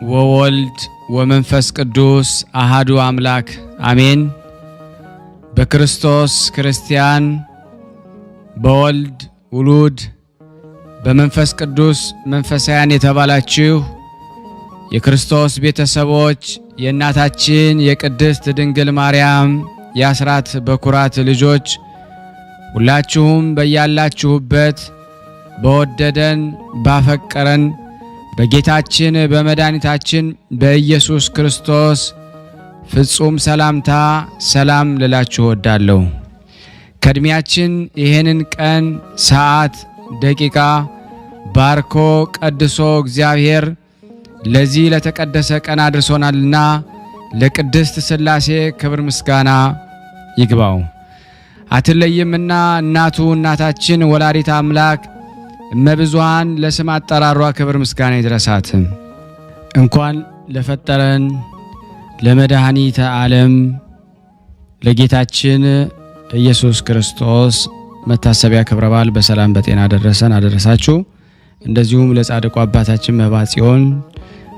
ወወልድ ወመንፈስ ቅዱስ አሃዱ አምላክ አሜን። በክርስቶስ ክርስቲያን በወልድ ውሉድ በመንፈስ ቅዱስ መንፈሳውያን የተባላችሁ የክርስቶስ ቤተሰቦች የእናታችን የቅድስት ድንግል ማርያም የአስራት በኩራት ልጆች ሁላችሁም በያላችሁበት በወደደን ባፈቀረን በጌታችን በመድኃኒታችን በኢየሱስ ክርስቶስ ፍጹም ሰላምታ ሰላም ልላችሁ ወዳለሁ። ከእድሜያችን ይሄንን ቀን ሰዓት ደቂቃ ባርኮ ቀድሶ እግዚአብሔር ለዚህ ለተቀደሰ ቀን አድርሶናልና ለቅድስት ሥላሴ ክብር ምስጋና ይግባው። አትለይምና እናቱ እናታችን ወላዲተ አምላክ እመብዙኃን ለስም አጠራሯ ክብር ምስጋና ይድረሳት። እንኳን ለፈጠረን ለመድኃኒተ ዓለም ለጌታችን ኢየሱስ ክርስቶስ መታሰቢያ ክብረ በዓል በሰላም በጤና ደረሰን አደረሳችሁ። እንደዚሁም ለጻድቁ አባታችን መባጽዮን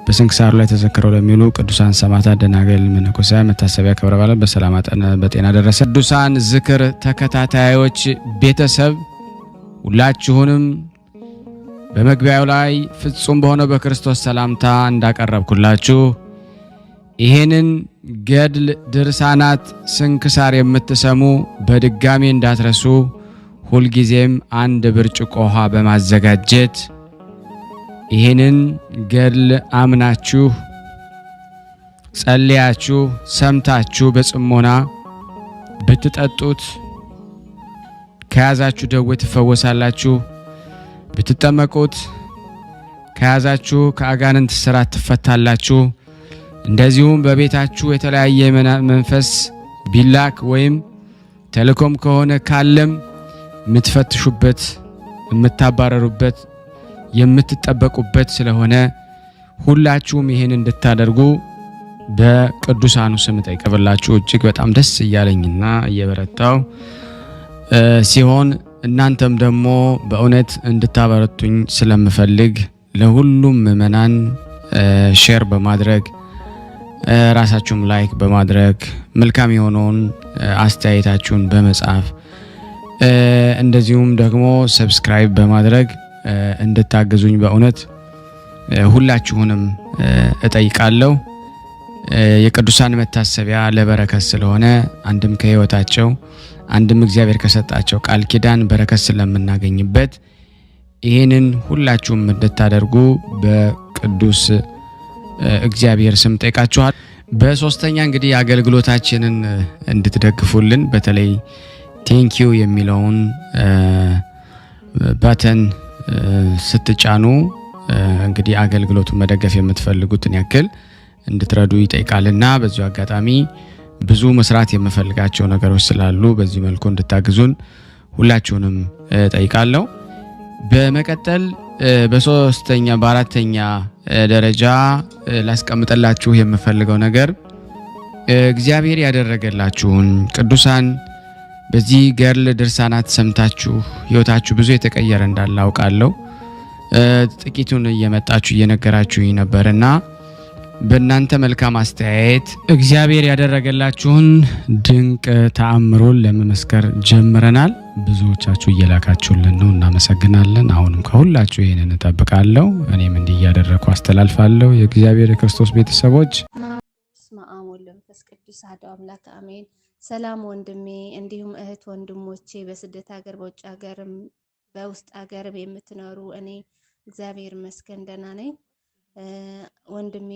በስንክሳሩ ላይ ተዘክረው ለሚውሉ ቅዱሳን ሰማዕታት፣ ደናግል፣ መነኮሳት መታሰቢያ ክብረ በዓል በሰላም በጤና ደረሰ። ቅዱሳን ዝክር ተከታታዮች ቤተሰብ ሁላችሁንም በመግቢያው ላይ ፍጹም በሆነው በክርስቶስ ሰላምታ እንዳቀረብኩላችሁ ይሄንን ገድል ድርሳናት ስንክሳር የምትሰሙ በድጋሚ እንዳትረሱ ሁልጊዜም አንድ ብርጭቆ ውሃ በማዘጋጀት ይሄንን ገድል አምናችሁ ጸልያችሁ ሰምታችሁ በጽሞና ብትጠጡት ከያዛችሁ ደዌ ትፈወሳላችሁ። ብትጠመቁት ከያዛችሁ ከአጋንንት ስራት ትፈታላችሁ። እንደዚሁም በቤታችሁ የተለያየ መንፈስ ቢላክ ወይም ተልኮም ከሆነ ካለም የምትፈትሹበት የምታባረሩበት የምትጠበቁበት ስለሆነ ሁላችሁም ይሄን እንድታደርጉ በቅዱሳኑ ስም ጠይቀብላችሁ እጅግ በጣም ደስ እያለኝና እየበረታው ሲሆን እናንተም ደግሞ በእውነት እንድታበረቱኝ ስለምፈልግ ለሁሉም ምእመናን ሼር በማድረግ ራሳችሁም ላይክ በማድረግ መልካም የሆነውን አስተያየታችሁን በመጻፍ እንደዚሁም ደግሞ ሰብስክራይብ በማድረግ እንድታግዙኝ በእውነት ሁላችሁንም እጠይቃለሁ። የቅዱሳን መታሰቢያ ለበረከት ስለሆነ አንድም ከሕይወታቸው አንድም እግዚአብሔር ከሰጣቸው ቃል ኪዳን በረከት ስለምናገኝበት ይሄንን ሁላችሁም እንድታደርጉ በቅዱስ እግዚአብሔር ስም ጠይቃችኋል። በሶስተኛ እንግዲህ አገልግሎታችንን እንድትደግፉልን በተለይ ቴንኪዩ የሚለውን ባተን ስትጫኑ እንግዲህ አገልግሎቱን መደገፍ የምትፈልጉትን ያክል እንድትረዱ ይጠይቃልና በዚሁ አጋጣሚ ብዙ መስራት የምፈልጋቸው ነገሮች ስላሉ በዚህ መልኩ እንድታግዙን ሁላችሁንም ጠይቃለሁ። በመቀጠል በሶስተኛ በአራተኛ ደረጃ ላስቀምጥላችሁ የምፈልገው ነገር እግዚአብሔር ያደረገላችሁን ቅዱሳን በዚህ ገድል ድርሳናት ሰምታችሁ ሕይወታችሁ ብዙ የተቀየረ እንዳለ አውቃለሁ። ጥቂቱን እየመጣችሁ እየነገራችሁኝ ነበርና በእናንተ መልካም አስተያየት እግዚአብሔር ያደረገላችሁን ድንቅ ተአምሮን ለመመስከር ጀምረናል። ብዙዎቻችሁ እየላካችሁልን ነው፣ እናመሰግናለን። አሁንም ከሁላችሁ ይሄንን እጠብቃለሁ። እኔም እንዲህ እያደረኩ አስተላልፋለሁ። የእግዚአብሔር የክርስቶስ ቤተሰቦች በስመ አብ ወወልድ ወመንፈስ ቅዱስ አሐዱ አምላክ አሜን። ሰላም ወንድሜ፣ እንዲሁም እህት ወንድሞቼ በስደት ሀገር በውጭ ሀገርም በውስጥ ሀገርም የምትኖሩ እኔ እግዚአብሔር ይመስገን ደህና ነኝ። ወንድሜ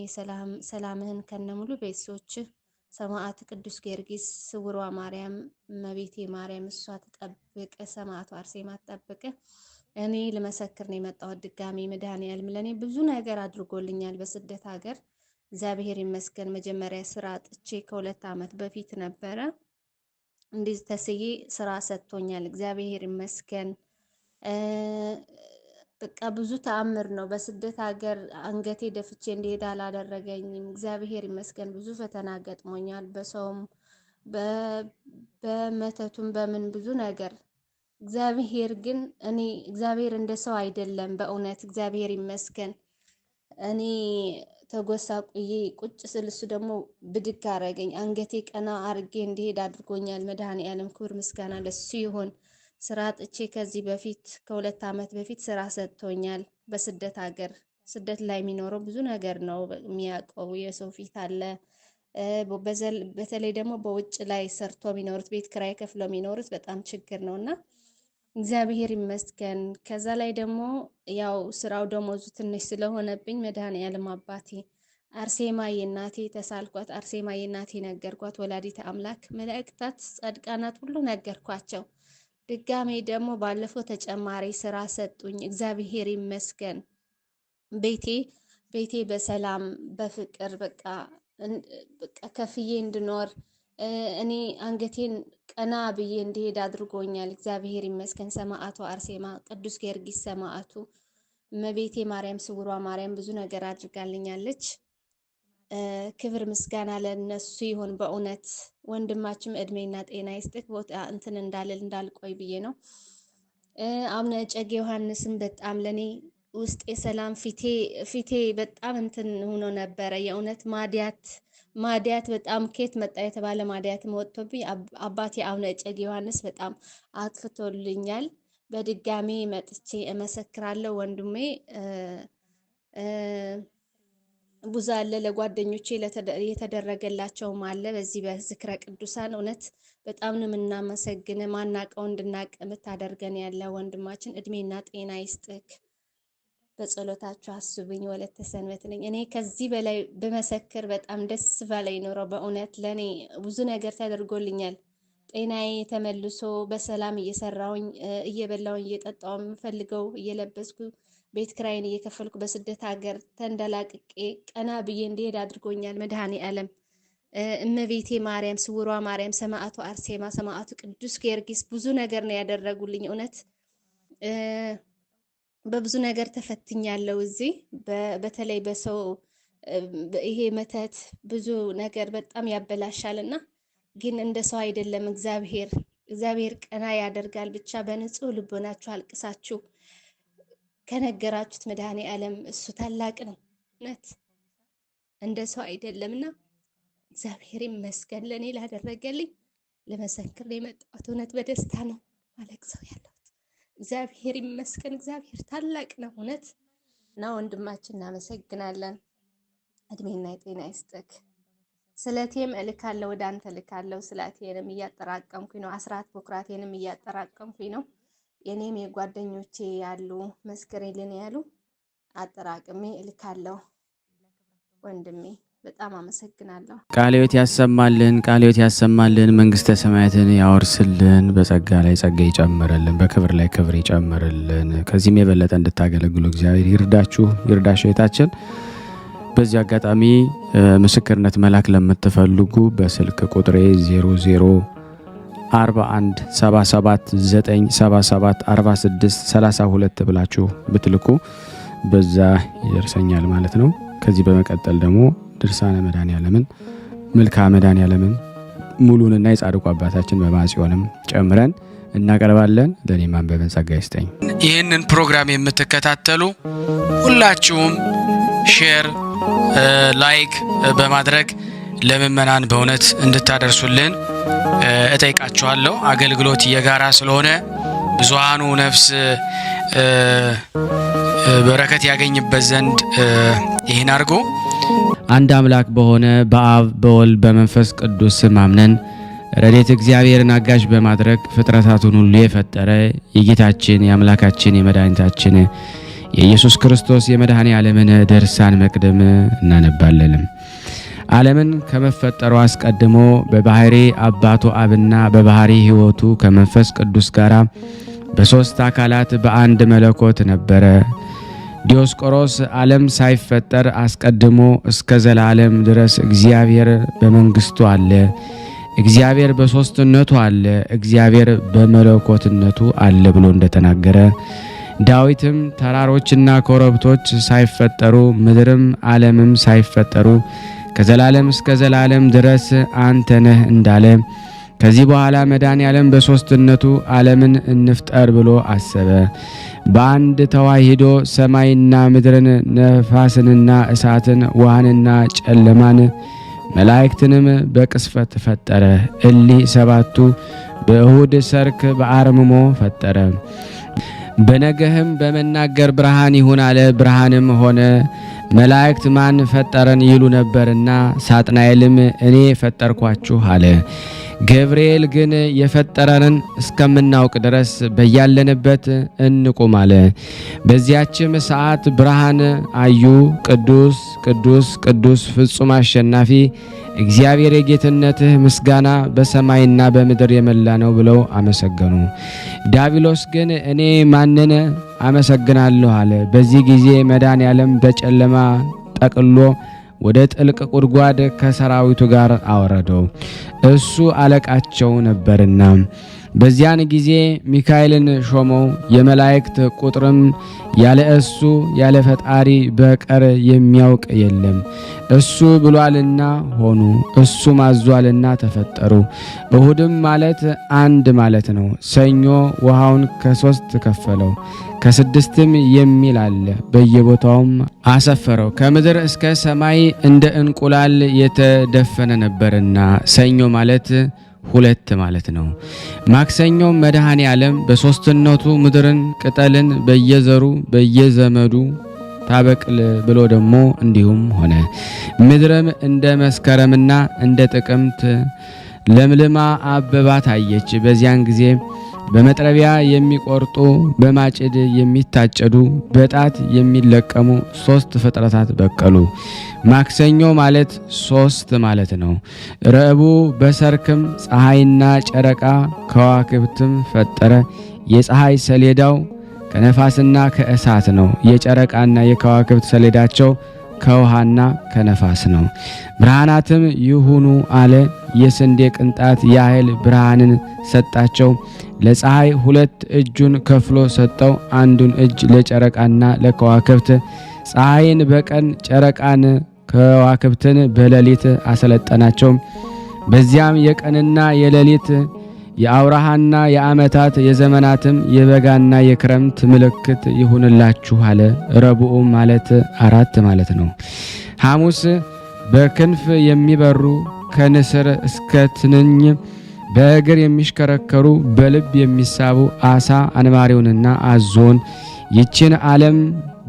ሰላምህን ከነሙሉ ቤተሰቦች ሰማዕት ቅዱስ ጊዮርጊስ፣ ስውሯ ማርያም፣ እመቤቴ ማርያም እሷ ትጠብቅ፣ ሰማዕቱ አርሴማ ትጠብቅ። እኔ ልመሰክር ነው የመጣሁት ድጋሚ። መድኃኔዓለም ለኔ ብዙ ነገር አድርጎልኛል በስደት ሀገር እግዚአብሔር ይመስገን። መጀመሪያ ስራ አጥቼ ከ2 ዓመት በፊት ነበረ እንዲህ ተስዬ ስራ ሰጥቶኛል እግዚአብሔር ይመስገን። በቃ ብዙ ተአምር ነው። በስደት ሀገር አንገቴ ደፍቼ እንዲሄድ አላደረገኝም እግዚአብሔር ይመስገን። ብዙ ፈተና ገጥሞኛል፣ በሰውም በመተቱም በምን ብዙ ነገር እግዚአብሔር ግን እኔ እግዚአብሔር እንደ ሰው አይደለም። በእውነት እግዚአብሔር ይመስገን። እኔ ተጎሳቁዬ ቁጭ ስል እሱ ደግሞ ብድግ አረገኝ። አንገቴ ቀና አርጌ እንዲሄድ አድርጎኛል። መድኃኔዓለም ክብር ምስጋና ለሱ ይሁን። ስራ ጥቼ ከዚህ በፊት ከ2 ዓመት በፊት ስራ ሰጥቶኛል። በስደት ሀገር ስደት ላይ የሚኖረው ብዙ ነገር ነው የሚያውቀው። የሰው ፊት አለ። በተለይ ደግሞ በውጭ ላይ ሰርቶ የሚኖሩት ቤት ክራይ ከፍለው የሚኖሩት በጣም ችግር ነው እና እግዚአብሔር ይመስገን። ከዛ ላይ ደግሞ ያው ስራው ደሞዙ ትንሽ ስለሆነብኝ መድኃኔዓለም አባቴ አርሴማ የእናቴ ተሳልኳት። አርሴማ የእናቴ ነገርኳት። ወላዲተ አምላክ መላእክታት፣ ጻድቃናት ሁሉ ነገርኳቸው። ድጋሜ ደግሞ ባለፈው ተጨማሪ ስራ ሰጡኝ። እግዚአብሔር ይመስገን። ቤቴ በሰላም በፍቅር በቃ ከፍዬ እንድኖር እኔ አንገቴን ቀና ብዬ እንዲሄድ አድርጎኛል። እግዚአብሔር ይመስገን። ሰማዕቱ አርሴማ፣ ቅዱስ ጊዮርጊስ ሰማዕቱ፣ እመቤቴ ማርያም ስውሯ ማርያም ብዙ ነገር አድርጋልኛለች። ክብር ምስጋና ለነሱ ይሁን። በእውነት ወንድማችም እድሜና ጤና ይስጥክ። ቦታ እንትን እንዳልቆይ ብዬ ነው። አቡነ እጨጌ ዮሐንስም በጣም ለኔ ውስጥ የሰላም ፊቴ በጣም እንትን ሆኖ ነበረ። የእውነት ማዲያት በጣም ኬት መጣ የተባለ ማዲያትም ወጥቶብኝ አባቴ አቡነ እጨጌ ዮሐንስ በጣም አጥፍቶልኛል። በድጋሚ መጥቼ እመሰክራለሁ። ወንድሜ ብዙ አለ፣ ለጓደኞቼ የተደረገላቸውም አለ። በዚህ በዝክረ ቅዱሳን እውነት በጣም ነው የምናመሰግን። ማናቀው እንድናቅ የምታደርገን ያለ ወንድማችን እድሜና ጤና ይስጥክ። በጸሎታችሁ አስቡኝ። ወለተ ሰንበት ነኝ። እኔ ከዚህ በላይ በመሰክር በጣም ደስ ባላይ ኖረው። በእውነት ለኔ ብዙ ነገር ተደርጎልኛል። ጤናዬ ተመልሶ በሰላም እየሰራውኝ እየበላውኝ እየጠጣው የምፈልገው እየለበስኩ ቤት ክራይን እየከፈልኩ በስደት ሀገር ተንደላቅቄ ቀና ብዬ እንዲሄድ አድርጎኛል መድኃኔዓለም። እመቤቴ ማርያም ስውሯ ማርያም፣ ሰማዕቱ አርሴማ፣ ሰማዕቱ ቅዱስ ጊዮርጊስ ብዙ ነገር ነው ያደረጉልኝ። እውነት በብዙ ነገር ተፈትኛለሁ። እዚህ በተለይ በሰው ይሄ መተት ብዙ ነገር በጣም ያበላሻልና ግን እንደ ሰው አይደለም። እግዚአብሔር ቀና ያደርጋል። ብቻ በንጹህ ልቦናችሁ አልቅሳችሁ ከነገራችሁት መድኃኔዓለም እሱ ታላቅ ነው። እውነት እንደ ሰው አይደለምና እግዚአብሔር ይመስገን ለኔ ላደረገልኝ። ለመሰክር የመጣሁት እውነት በደስታ ነው ማለቅሰው ያለሁት። እግዚአብሔር ይመስገን። እግዚአብሔር ታላቅ ነው እውነት እና ወንድማችን እናመሰግናለን። እድሜና የጤና ይስጥክ። ስለቴም እልካለሁ፣ ወደ አንተ እልካለሁ። ስላቴንም እያጠራቀምኩኝ ነው። አስራት በኩራቴንም እያጠራቀምኩኝ ነው። የኔም የጓደኞቼ ያሉ መስክሬልን ያሉ አጠራቅሜ እልካለሁ። ወንድሜ በጣም አመሰግናለሁ። ቃለ ሕይወት ያሰማልን፣ ቃለ ሕይወት ያሰማልን፣ መንግስተ ሰማያትን ያወርስልን፣ በጸጋ ላይ ጸጋ ይጨምርልን፣ በክብር ላይ ክብር ይጨምርልን። ከዚህም የበለጠ እንድታገለግሉ እግዚአብሔር ይርዳችሁ፣ ይርዳሽ እህታችን። በዚህ አጋጣሚ ምስክርነት መላክ ለምትፈልጉ በስልክ ቁጥሬ 004177977462 ብላችሁ ብትልኩ በዛ ይደርሰኛል ማለት ነው። ከዚህ በመቀጠል ደግሞ ድርሳነ መድኃኔዓለምን መልክአ መድኃኔዓለምን ሙሉንና የጻድቁ አባታችን በማጽዮንም ጨምረን እናቀርባለን። ለኔ ማንበብን ጸጋ ይስጠኝ። ይህንን ፕሮግራም የምትከታተሉ ሁላችሁም ሼር ላይክ በማድረግ ለምእመናን በእውነት እንድታደርሱልን እጠይቃችኋለሁ። አገልግሎት የጋራ ስለሆነ ብዙሃኑ ነፍስ በረከት ያገኝበት ዘንድ ይህን አድርጎ አንድ አምላክ በሆነ በአብ በወልድ በመንፈስ ቅዱስ ስም አምነን ረድኤተ እግዚአብሔርን አጋዥ በማድረግ ፍጥረታቱን ሁሉ የፈጠረ የጌታችን የአምላካችን የመድኃኒታችን የኢየሱስ ክርስቶስ የመድኃኔዓለምን ድርሳን መቅደም እናነባለን። ዓለምን ከመፈጠሩ አስቀድሞ በባህሪ አባቱ አብና በባህሪ ሕይወቱ ከመንፈስ ቅዱስ ጋር በሦስት አካላት በአንድ መለኮት ነበረ። ዲዮስቆሮስ ዓለም ሳይፈጠር አስቀድሞ እስከ ዘላለም ድረስ እግዚአብሔር በመንግስቱ አለ፣ እግዚአብሔር በሦስትነቱ አለ፣ እግዚአብሔር በመለኮትነቱ አለ ብሎ እንደተናገረ ዳዊትም ተራሮችና ኮረብቶች ሳይፈጠሩ ምድርም ዓለምም ሳይፈጠሩ ከዘላለም እስከ ዘላለም ድረስ አንተ ነህ እንዳለ ከዚህ በኋላ መድኃኔዓለም በሦስትነቱ ዓለምን እንፍጠር ብሎ አሰበ። በአንድ ተዋሂዶ ሰማይና ምድርን፣ ነፋስንና እሳትን፣ ውሃንና ጨለማን፣ መላእክትንም በቅስፈት ፈጠረ። እሊህ ሰባቱ በእሁድ ሰርክ በአርምሞ ፈጠረ። በነገህም በመናገር ብርሃን ይሁን አለ። ብርሃንም ሆነ። መላእክት ማን ፈጠረን ይሉ ነበርና ሳጥናኤልም እኔ ፈጠርኳችሁ አለ። ገብርኤል ግን የፈጠረንን እስከምናውቅ ድረስ በያለንበት እንቁም አለ። በዚያችም ሰዓት ብርሃን አዩ። ቅዱስ ቅዱስ ቅዱስ ፍጹም አሸናፊ እግዚአብሔር የጌትነትህ ምስጋና በሰማይና በምድር የመላ ነው ብለው አመሰገኑ። ዲያብሎስ ግን እኔ ማንን አመሰግናለሁ አለ። በዚህ ጊዜ መድኃኔዓለም በጨለማ ጠቅሎ ወደ ጥልቅ ጉድጓድ ከሰራዊቱ ጋር አወረደው፣ እሱ አለቃቸው ነበርና። በዚያን ጊዜ ሚካኤልን ሾመው። የመላእክት ቁጥርም ያለ እሱ ያለ ፈጣሪ በቀር የሚያውቅ የለም። እሱ ብሏልና ሆኑ፣ እሱ ማዟልና ተፈጠሩ። እሁድም ማለት አንድ ማለት ነው። ሰኞ ውሃውን ከ3 ከፈለው፣ ከ6ም የሚል አለ። በየቦታውም አሰፈረው። ከምድር እስከ ሰማይ እንደ እንቁላል የተደፈነ ነበርና ሰኞ ማለት 2 ማለት ነው። ማክሰኞም መድኃኔዓለም በሦስትነቱ ምድርን ቅጠልን በየዘሩ በየዘመዱ ታበቅል ብሎ ደግሞ እንዲሁም ሆነ። ምድርም እንደ መስከረምና እንደ ጥቅምት ለምልማ አበባ ታየች። በዚያን ጊዜ በመጥረቢያ የሚቆርጡ በማጭድ የሚታጨዱ በጣት የሚለቀሙ 3 ፍጥረታት በቀሉ። ማክሰኞ ማለት 3 ማለት ነው። ረቡዕ በሰርክም ፀሐይና ጨረቃ ከዋክብትም ፈጠረ። የፀሐይ ሰሌዳው ከነፋስና ከእሳት ነው። የጨረቃና የከዋክብት ሰሌዳቸው ከውሃና ከነፋስ ነው። ብርሃናትም ይሁኑ አለ። የስንዴ ቅንጣት ያህል ብርሃንን ሰጣቸው። ለፀሐይ 2 እጁን ከፍሎ ሰጠው። አንዱን እጅ ለጨረቃና ለከዋክብት፣ ፀሐይን በቀን ጨረቃን ከዋክብትን በሌሊት አሰለጠናቸው። በዚያም የቀንና የሌሊት የአውራሃና የዓመታት የዘመናትም የበጋና የክረምት ምልክት ይሁንላችሁ አለ። ረቡዕ ማለት 4 ማለት ነው። ሐሙስ በክንፍ የሚበሩ ከንስር እስከ ትንኝ በእግር የሚሽከረከሩ በልብ የሚሳቡ አሳ አንባሪውንና አዞን ይችን ዓለም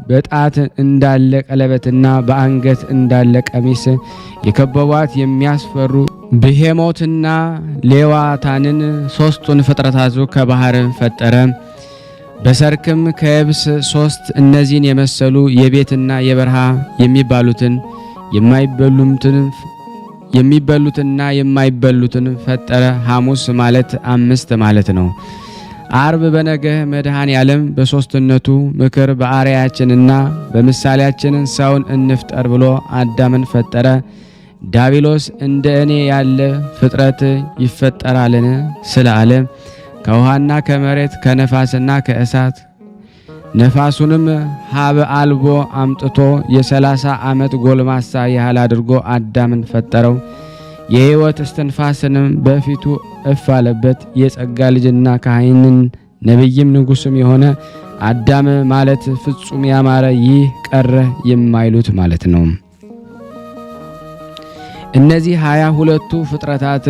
በጣት እንዳለ ቀለበትና በአንገት እንዳለ ቀሚስ የከበቧት የሚያስፈሩ ብሄሞትና ሌዋታንን 3ቱን ፍጥረታቱ ከባህር ፈጠረ። በሰርክም ከየብስ 3 እነዚህን የመሰሉ የቤትና የበረሃ የሚበሉትና የማይበሉትን ፈጠረ። ሐሙስ ማለት 5 ማለት ነው። አርብ በነገህ መድኃኔዓለም በሦስትነቱ ምክር በአርአያችንና በምሳሌያችን ሰውን እንፍጠር ብሎ አዳምን ፈጠረ። ዲያብሎስ እንደ እኔ ያለ ፍጥረት ይፈጠራልን ስላለ ከውሃና ከመሬት ከነፋስና ከእሳት ነፋሱንም ሀበ አልቦ አምጥቶ የ30 ዓመት ጎልማሳ ያህል አድርጎ አዳምን ፈጠረው። የሕይወት እስትንፋስንም በፊቱ እፍ አለበት። የጸጋ ልጅና ካህንን ነቢይም ንጉሥም የሆነ አዳም ማለት ፍጹም ያማረ ይህ ቀረ የማይሉት ማለት ነው። እነዚህ 22ቱ ፍጥረታት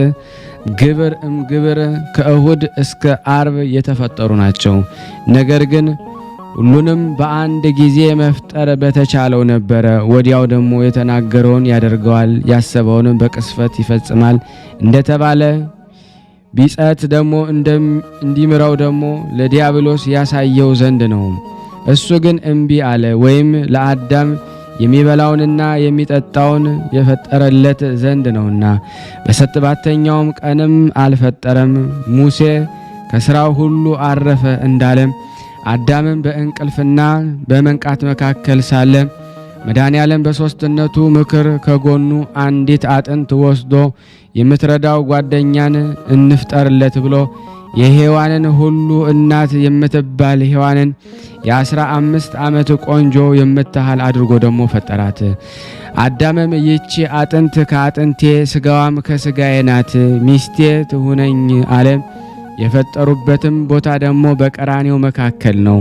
ግብር ግብር ከእሁድ እስከ አርብ የተፈጠሩ ናቸው። ነገር ግን ሁሉንም በአንድ ጊዜ መፍጠር በተቻለው ነበረ። ወዲያው ደግሞ የተናገረውን ያደርገዋል፣ ያሰበውንም በቅስፈት ይፈጽማል እንደተባለ ቢጸት ደግሞ እንዲምረው ደግሞ ለዲያብሎስ ያሳየው ዘንድ ነው። እሱ ግን እምቢ አለ። ወይም ለአዳም የሚበላውንና የሚጠጣውን የፈጠረለት ዘንድ ነውና በሰባተኛውም ቀንም አልፈጠረም። ሙሴ ከሥራው ሁሉ አረፈ እንዳለም አዳምን በእንቅልፍና በመንቃት መካከል ሳለ መድኃኔዓለም በሦስትነቱ ምክር ከጎኑ አንዲት አጥንት ወስዶ የምትረዳው ጓደኛን እንፍጠርለት ብሎ የሔዋንን ሁሉ እናት የምትባል ሔዋንን የ15 ዓመት ቆንጆ የምትሃል አድርጎ ደግሞ ፈጠራት። አዳምም ይህች አጥንት ከአጥንቴ ስጋዋም ከስጋዬ ናት፣ ሚስቴ ትሁነኝ አለ። የፈጠሩበትም ቦታ ደግሞ በቀራኔው መካከል ነው።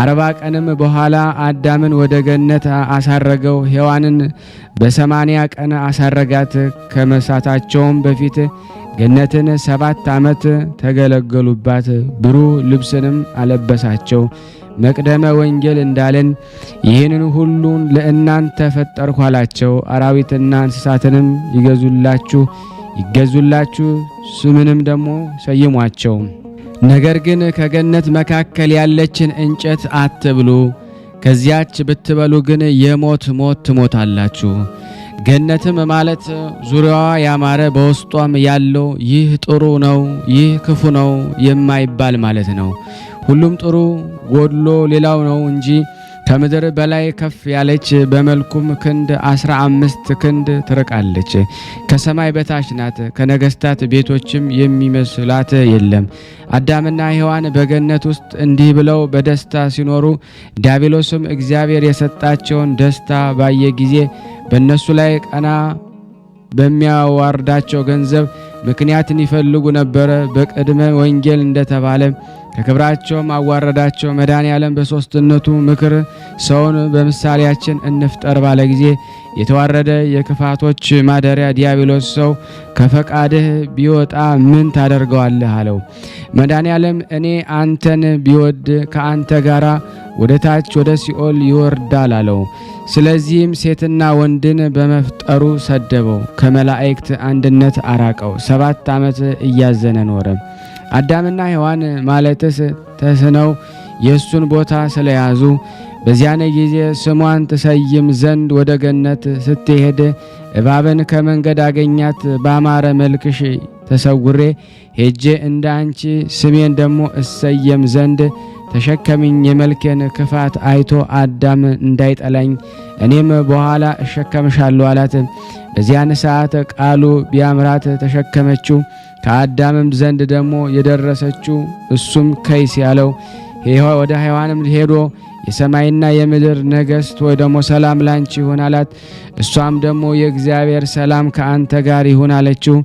40 ቀንም በኋላ አዳምን ወደ ገነት አሳረገው። ሔዋንን በ80 ቀን አሳረጋት። ከመሳታቸውም በፊት ገነትን 7 ዓመት ተገለገሉባት። ብሩህ ልብስንም አለበሳቸው። መቅደመ ወንጌል እንዳለን ይህንን ሁሉን ለእናንተ ፈጠርኩ አላቸው። አራዊትና እንስሳትንም ይገዙላችሁ፣ ስምንም ደግሞ ሰይሟቸው። ነገር ግን ከገነት መካከል ያለችን እንጨት አትብሉ፣ ከዚያች ብትበሉ ግን የሞት ሞት ትሞታላችሁ። ገነትም ማለት ዙሪያዋ ያማረ በውስጧም ያለው ይህ ጥሩ ነው፣ ይህ ክፉ ነው የማይባል ማለት ነው። ሁሉም ጥሩ ጎድሎ ሌላው ነው እንጂ ከምድር በላይ ከፍ ያለች በመልኩም ክንድ 15 ክንድ ትርቃለች። ከሰማይ በታች ናት። ከነገስታት ቤቶችም የሚመስላት የለም። አዳምና ሔዋን በገነት ውስጥ እንዲህ ብለው በደስታ ሲኖሩ ዲያብሎስም እግዚአብሔር የሰጣቸውን ደስታ ባየ ጊዜ በእነሱ ላይ ቀና በሚያዋርዳቸው ገንዘብ ምክንያትን ይፈልጉ ነበረ። በቅድመ ወንጌል እንደተባለ ከክብራቸውም አዋረዳቸው። መድኃኔዓለም በሦስትነቱ ምክር ሰውን በምሳሌያችን እንፍጠር ባለ ጊዜ የተዋረደ የክፋቶች ማደሪያ ዲያብሎስ ሰው ከፈቃድህ ቢወጣ ምን ታደርገዋለህ አለው። መድኃኔዓለም እኔ አንተን ቢወድ ከአንተ ጋር ወደ ታች ወደ ሲኦል ይወርዳል አለው። ስለዚህም ሴትና ወንድን በመፍጠሩ ሰደበው፣ ከመላእክት አንድነት አራቀው። 7 ዓመት እያዘነ ኖረ። አዳምና ሔዋን ማለትስ ተስነው የእሱን ቦታ ስለያዙ በዚያን ጊዜ ስሟን ትሰይም ዘንድ ወደ ገነት ስትሄድ እባብን ከመንገድ አገኛት። ባማረ መልክሽ ተሰውሬ ሄጄ እንደ አንቺ ስሜን ደግሞ እሰየም ዘንድ ተሸከሚኝ፣ የመልኬን ክፋት አይቶ አዳም እንዳይጠላኝ እኔም በኋላ እሸከምሻለሁ አላት። በዚያን ሰዓት ቃሉ ቢያምራት ተሸከመችው። ከአዳምም ዘንድ ደግሞ የደረሰችው እሱም ከይስ ያለው ወደ ሔዋንም ሄዶ የሰማይና የምድር ነገሥት ወይ ደግሞ ሰላም ላንቺ ይሁን አላት። እሷም ደግሞ የእግዚአብሔር ሰላም ከአንተ ጋር ይሁን አለችው።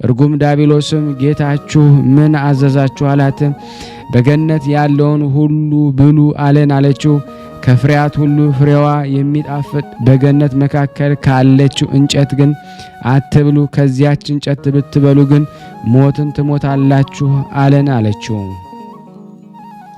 እርጉም ዲያብሎስም ጌታችሁ ምን አዘዛችሁ አላት። በገነት ያለውን ሁሉ ብሉ አለን አለችው። ከፍሬያት ሁሉ ፍሬዋ የሚጣፍጥ በገነት መካከል ካለችው እንጨት ግን አትብሉ፣ ከዚያች እንጨት ብትበሉ ግን ሞትን ትሞታላችሁ አለን አለችው።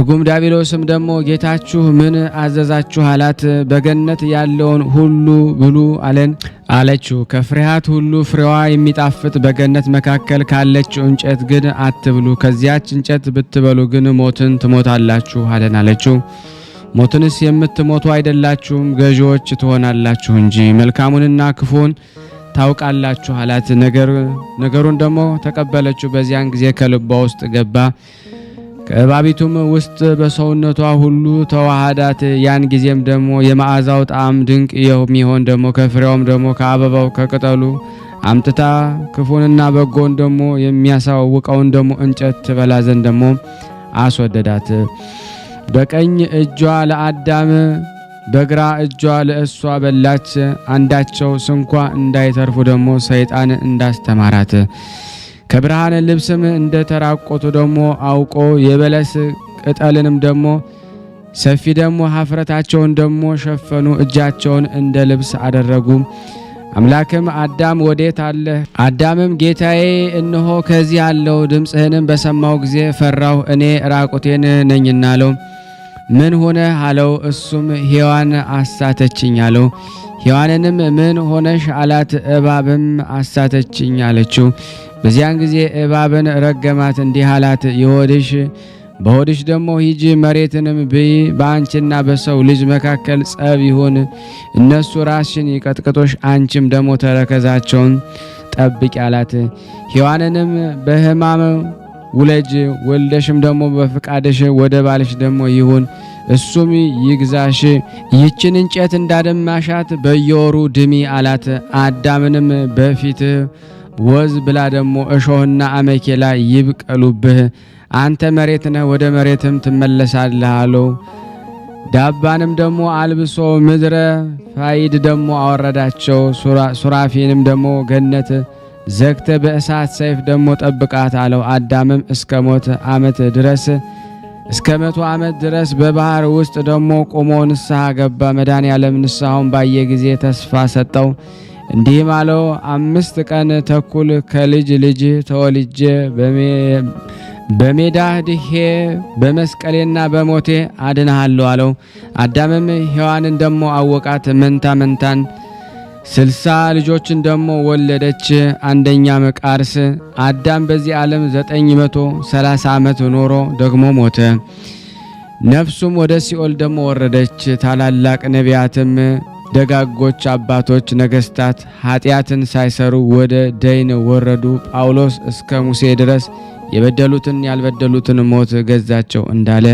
እርጉም ዲያብሎስም ደግሞ ጌታችሁ ምን አዘዛችሁ አላት። በገነት ያለውን ሁሉ ብሉ አለን አለችው። ከፍሬያት ሁሉ ፍሬዋ የሚጣፍጥ በገነት መካከል ካለችው እንጨት ግን አትብሉ፣ ከዚያች እንጨት ብትበሉ ግን ሞትን ትሞታላችሁ አለን አለችው። ሞትንስ የምትሞቱ አይደላችሁም፣ ገዢዎች ትሆናላችሁ እንጂ መልካሙንና ክፉን ታውቃላችሁ አላት። ነገሩን ደግሞ ተቀበለችው። በዚያን ጊዜ ከልቧ ውስጥ ገባ። ከእባቢቱም ውስጥ በሰውነቷ ሁሉ ተዋሃዳት። ያን ጊዜም ደግሞ የመዓዛው ጣዕም ድንቅ የሚሆን ደግሞ ከፍሬውም ደግሞ ከአበባው ከቅጠሉ አምጥታ ክፉንና በጎን ደግሞ የሚያሳውቀውን ደግሞ እንጨት ትበላ ዘንድ ደግሞ አስወደዳት። በቀኝ እጇ ለአዳም በግራ እጇ ለእሷ በላች። አንዳቸው ስንኳ እንዳይተርፉ ደግሞ ሰይጣን እንዳስተማራት ከብርሃን ልብስም እንደተራቆቱ ደግሞ አውቆ የበለስ ቅጠልንም ደግሞ ሰፊ ደግሞ ሀፍረታቸውን ደግሞ ሸፈኑ፣ እጃቸውን እንደ ልብስ አደረጉ። አምላክም አዳም ወዴት አለ? አዳምም ጌታዬ እነሆ ከዚህ አለው፣ ድምፅህንም በሰማው ጊዜ ፈራሁ፣ እኔ ራቁቴን ነኝና አለው። ምን ሆነ አለው። እሱም ሔዋን አሳተችኝ አለው። ሔዋንንም ምን ሆነሽ አላት። እባብም አሳተችኝ አለችው። በዚያን ጊዜ እባብን ረገማት፣ እንዲህ አላት፣ በሆድሽ ደግሞ ሂጂ፣ መሬትንም ብይ፣ በአንቺና በሰው ልጅ መካከል ጸብ ይሁን፣ እነሱ ራስሽን ይቀጥቅጦሽ፣ አንቺም ደግሞ ተረከዛቸውን ጠብቂ አላት። ሔዋንንም በሕማም ውለጅ፣ ወልደሽም ደግሞ በፍቃድሽ ወደ ባልሽ ደግሞ ይሁን፣ እሱም ይግዛሽ፣ ይህችን እንጨት እንዳደማሻት በየወሩ ድሚ አላት። አዳምንም በፊት ወዝ ብላ ደግሞ እሾህና አሜኬላ ይብቀሉብህ፣ አንተ መሬት ነህ፣ ወደ መሬትም ትመለሳለህ አለው። ዳባንም ደግሞ አልብሶ ምድረ ፋይድ ደግሞ አወረዳቸው። ሱራፊንም ደግሞ ገነት ዘግተ በእሳት ሰይፍ ደግሞ ጠብቃት አለው። አዳምም እስከ ሞት ዓመት ድረስ እስከ 100 ዓመት ድረስ በባህር ውስጥ ደግሞ ቆሞ ንስሐ ገባ። መድኃኔዓለም ንስሐውን ባየ ጊዜ ተስፋ ሰጠው፣ እንዲህም አለው 5 ቀን ተኩል ከልጅ ልጅ ተወልጄ በሜዳ ድሄ በመስቀሌና በሞቴ አድንሃለሁ አለው። አዳምም ሔዋንን ደሞ አወቃት፣ መንታን 60 ልጆችን ደሞ ወለደች። አንደኛ መቃርስ። አዳም በዚህ ዓለም 930 ዓመት ኖሮ ደግሞ ሞተ። ነፍሱም ወደ ሲኦል ደሞ ወረደች። ታላላቅ ነቢያትም ደጋጎች አባቶች ነገስታት ኃጢአትን ሳይሰሩ ወደ ደይን ወረዱ። ጳውሎስ እስከ ሙሴ ድረስ የበደሉትን ያልበደሉትን ሞት ገዛቸው እንዳለ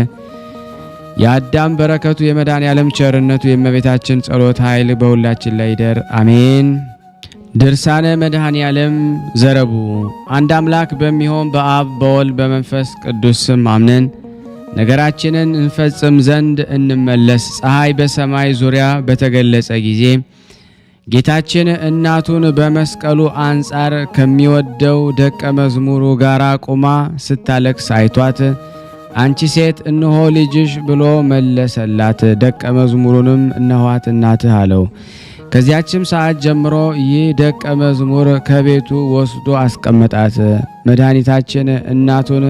የአዳም በረከቱ የመድኃኔዓለም ቸርነቱ የእመቤታችን ጸሎት ኃይል በሁላችን ላይ ይደር አሜን። ድርሳነ መድኃኔዓለም ዘረቡ። አንድ አምላክ በሚሆን በአብ በወልድ በመንፈስ ቅዱስ ስም አምነን ነገራችንን እንፈጽም ዘንድ እንመለስ። ፀሐይ በሰማይ ዙሪያ በተገለጸ ጊዜ ጌታችን እናቱን በመስቀሉ አንጻር ከሚወደው ደቀ መዝሙሩ ጋር ቆማ ስታለቅስ አይቷት፣ አንቺ ሴት እነሆ ልጅሽ ብሎ መለሰላት። ደቀ መዝሙሩንም እነኋት እናትህ አለው። ከዚያችም ሰዓት ጀምሮ ይህ ደቀ መዝሙር ከቤቱ ወስዶ አስቀመጣት። መድኃኒታችን እናቱን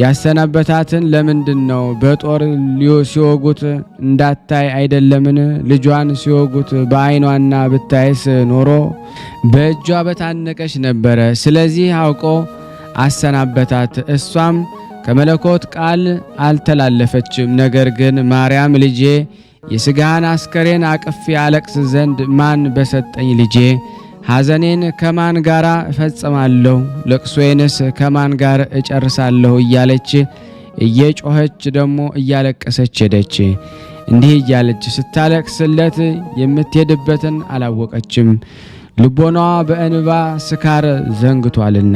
ያሰናበታትን ለምንድን ነው? በጦር ሲወጉት እንዳታይ አይደለምን? ልጇን ሲወጉት በዓይኗና ብታይስ ኖሮ በእጇ በታነቀች ነበረ። ስለዚህ አውቆ አሰናበታት። እሷም ከመለኮት ቃል አልተላለፈችም። ነገር ግን ማርያም ልጄ የሥጋህን አስከሬን አቅፌ አለቅስ ዘንድ ማን በሰጠኝ? ልጄ ሐዘኔን ከማን ጋር እፈጽማለሁ? ለቅሶዬንስ ከማን ጋር እጨርሳለሁ? እያለች እየጮኸች ደግሞ እያለቀሰች ሄደች። እንዲህ እያለች ስታለቅስለት የምትሄድበትን አላወቀችም፣ ልቦናዋ በእንባ ስካር ዘንግቷልና።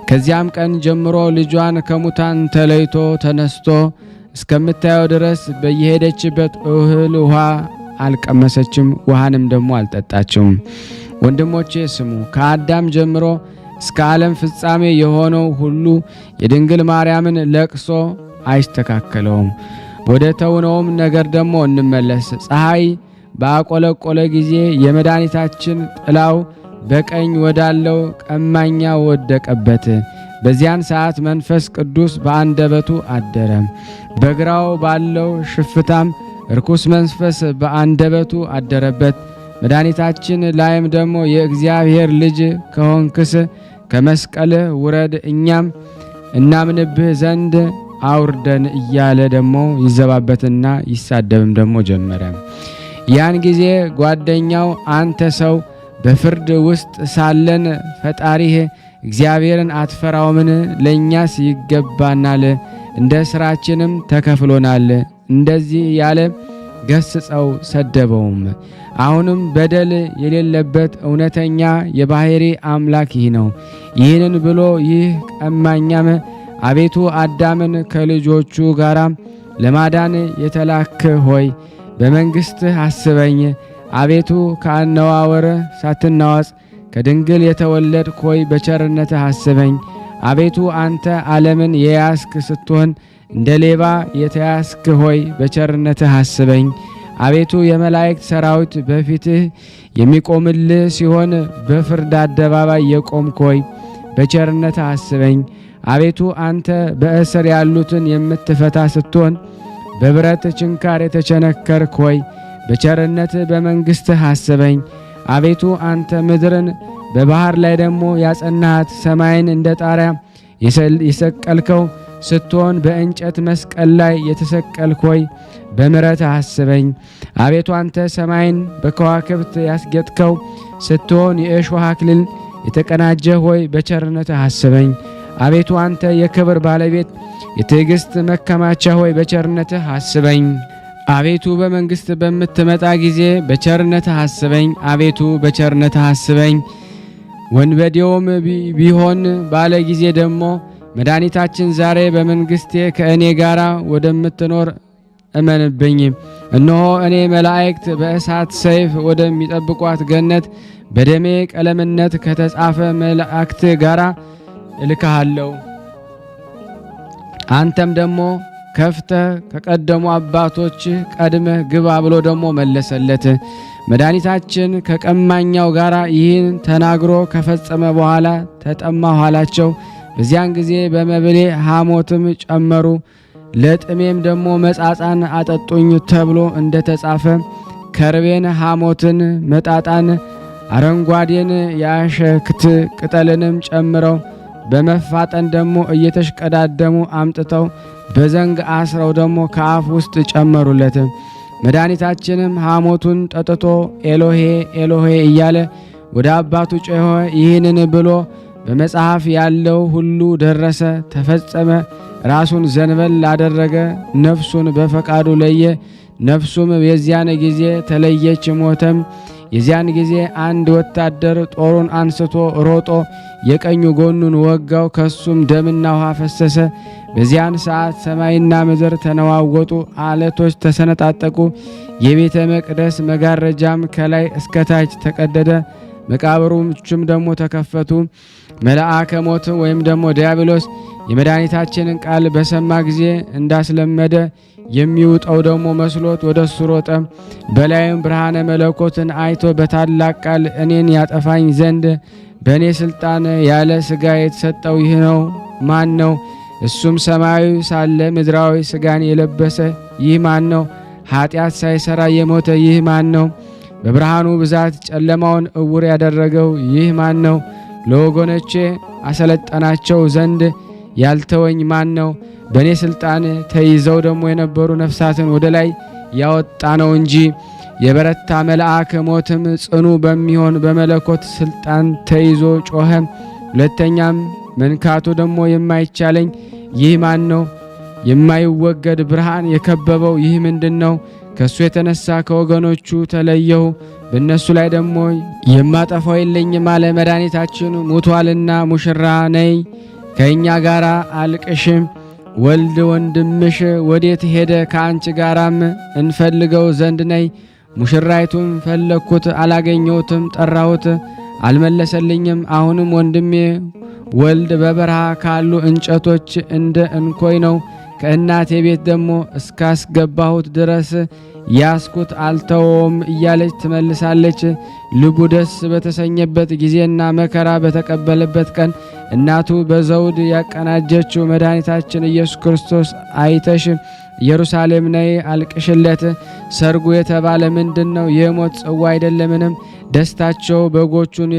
ከዚያም ቀን ጀምሮ ልጇን ከሙታን ተለይቶ ተነስቶ እስከምታየው ድረስ በየሄደችበት እህል ውሃ አልቀመሰችም፣ ውሃንም ደግሞ አልጠጣችም። ወንድሞቼ ስሙ። ከአዳም ጀምሮ እስከ ዓለም ፍጻሜ የሆነው ሁሉ የድንግል ማርያምን ለቅሶ አይስተካከለውም። ወደ ተውነውም ነገር ደግሞ እንመለስ። ፀሐይ በአቆለቆለ ጊዜ የመድኃኒታችን ጥላው በቀኝ ወዳለው ቀማኛ ወደቀበት። በዚያን ሰዓት መንፈስ ቅዱስ በአንደበቱ አደረ። በግራው ባለው ሽፍታም ርኩስ መንፈስ በአንደበቱ አደረበት። መድኃኒታችን ላይም ደግሞ የእግዚአብሔር ልጅ ከሆንክስ ከመስቀልህ ውረድ፣ እኛም እናምንብህ ዘንድ አውርደን እያለ ደግሞ ይዘባበትና ይሳደብም ደግሞ ጀመረ። ያን ጊዜ ጓደኛው አንተ ሰው በፍርድ ውስጥ ሳለን ፈጣሪህ እግዚአብሔርን አትፈራውምን? ለእኛስ ይገባናል፣ እንደ ሥራችንም ተከፍሎናል። እንደዚህ ያለ ገስጸው ሰደበውም። አሁንም በደል የሌለበት እውነተኛ የባሕሪ አምላክ ይህ ነው። ይህንን ብሎ ይህ ቀማኛም አቤቱ አዳምን ከልጆቹ ጋር ለማዳን የተላክ ሆይ በመንግሥትህ አስበኝ። አቤቱ ከአነዋወር ሳትናወጽ ከድንግል የተወለድክ ሆይ በቸርነትህ አስበኝ። አቤቱ አንተ ዓለምን የያዝክ ስትሆን እንደ ሌባ የተያዝክ ሆይ በቸርነትህ አስበኝ። አቤቱ የመላእክት ሰራዊት በፊትህ የሚቆምልህ ሲሆን በፍርድ አደባባይ የቆምክ ሆይ በቸርነትህ አስበኝ። አቤቱ አንተ በእስር ያሉትን የምትፈታ ስትሆን በብረት ችንካር የተቸነከርክ ሆይ በቸርነትህ በመንግሥትህ አስበኝ። አቤቱ አንተ ምድርን በባህር ላይ ደግሞ ያጸናሃት ሰማይን እንደ ጣሪያ የሰቀልከው ስትሆን በእንጨት መስቀል ላይ የተሰቀልክ ሆይ በምሕረትህ አስበኝ። አቤቱ አንተ ሰማይን በከዋክብት ያስጌጥከው ስትሆን የእሾህ አክሊል የተቀናጀህ ሆይ በቸርነትህ አስበኝ። አቤቱ አንተ የክብር ባለቤት የትዕግሥት መከማቻ ሆይ በቸርነትህ አስበኝ። አቤቱ በመንግሥት በምትመጣ ጊዜ በቸርነትህ አስበኝ። አቤቱ በቸርነትህ አስበኝ። ወንበዴውም ቢሆን ባለ ጊዜ ደግሞ መድኃኒታችን ዛሬ በመንግስቴ ከእኔ ጋር ወደምትኖር እመንብኝ። እነሆ እኔ መላእክት በእሳት ሰይፍ ወደሚጠብቋት ገነት በደሜ ቀለምነት ከተጻፈ መላእክት ጋር እልክሃለሁ። አንተም ደግሞ ከፍተህ ከቀደሙ አባቶች ቀድመህ ግባ ብሎ ደግሞ መለሰለት። መድኃኒታችን ከቀማኛው ጋር ይህን ተናግሮ ከፈጸመ በኋላ ተጠማሁ አላቸው። በዚያን ጊዜ በመብሌ ሐሞትም ጨመሩ፣ ለጥሜም ደግሞ መጻጻን አጠጡኝ ተብሎ እንደተጻፈ ከርቤን፣ ሐሞትን፣ መጣጣን፣ አረንጓዴን የአሸክት ቅጠልንም ጨምረው በመፋጠን ደግሞ እየተሽቀዳደሙ አምጥተው በዘንግ አስረው ደግሞ ከአፍ ውስጥ ጨመሩለት። መድኃኒታችንም ሐሞቱን ጠጥቶ ኤሎሄ ኤሎሄ እያለ ወደ አባቱ ጮኸ። ይህንን ብሎ በመጽሐፍ ያለው ሁሉ ደረሰ፣ ተፈጸመ። ራሱን ዘንበል አደረገ፣ ነፍሱን በፈቃዱ ለየ። ነፍሱም የዚያን ጊዜ ተለየች፣ ሞተም። የዚያን ጊዜ አንድ ወታደር ጦሩን አንስቶ ሮጦ የቀኙ ጎኑን ወጋው፣ ከሱም ደምና ውሃ ፈሰሰ። በዚያን ሰዓት ሰማይና ምድር ተነዋወጡ፣ አለቶች ተሰነጣጠቁ፣ የቤተ መቅደስ መጋረጃም ከላይ እስከታች ተቀደደ፣ መቃብሮችም ደግሞ ተከፈቱ። መልአከ ሞት ወይም ደግሞ ዲያብሎስ የመድኃኒታችንን ቃል በሰማ ጊዜ እንዳስለመደ የሚውጠው ደግሞ መስሎት ወደ እሱ ሮጠ። በላይም ብርሃነ መለኮትን አይቶ በታላቅ ቃል እኔን ያጠፋኝ ዘንድ በእኔ ስልጣን ያለ ሥጋ የተሰጠው ይህ ነው ማን ነው? እሱም ሰማያዊ ሳለ ምድራዊ ሥጋን የለበሰ ይህ ማን ነው? ኃጢአት ሳይሰራ የሞተ ይህ ማን ነው? በብርሃኑ ብዛት ጨለማውን እውር ያደረገው ይህ ማን ነው? ለወገኖቼ አሰለጠናቸው ዘንድ ያልተወኝ ማን ነው? በእኔ ስልጣን ተይዘው ደግሞ የነበሩ ነፍሳትን ወደ ላይ ያወጣ ነው እንጂ። የበረታ መልአክ ሞትም ጽኑ በሚሆን በመለኮት ስልጣን ተይዞ ጮኸ። ሁለተኛም መንካቱ ደግሞ የማይቻለኝ ይህ ማን ነው? የማይወገድ ብርሃን የከበበው ይህ ምንድን ነው? ከሱ የተነሳ ከወገኖቹ ተለየሁ፣ በእነሱ ላይ ደግሞ የማጠፋው የለኝም አለ። መድኃኒታችን ሙቷልና ሙሽራ ነይ ከእኛ ጋር አልቅሽም። ወልድ ወንድምሽ ወዴት ሄደ? ከአንቺ ጋራም እንፈልገው ዘንድ ነይ። ሙሽራይቱን ፈለግኩት፣ አላገኘሁትም፣ ጠራሁት፣ አልመለሰልኝም። አሁንም ወንድሜ ወልድ በበረሃ ካሉ እንጨቶች እንደ እንኮይ ነው። ከእናቴ ቤት ደግሞ እስካስገባሁት ድረስ ያስኩት አልተወውም እያለች ትመልሳለች። ልቡ ደስ በተሰኘበት ጊዜና መከራ በተቀበለበት ቀን እናቱ በዘውድ ያቀናጀችው መድኃኒታችን ኢየሱስ ክርስቶስ አይተሽ ኢየሩሳሌም ነይ አልቅሽለት። ሰርጉ የተባለ ምንድን ነው? የሞት ጽዋ አይደለምንም? ደስታቸው በጎቹን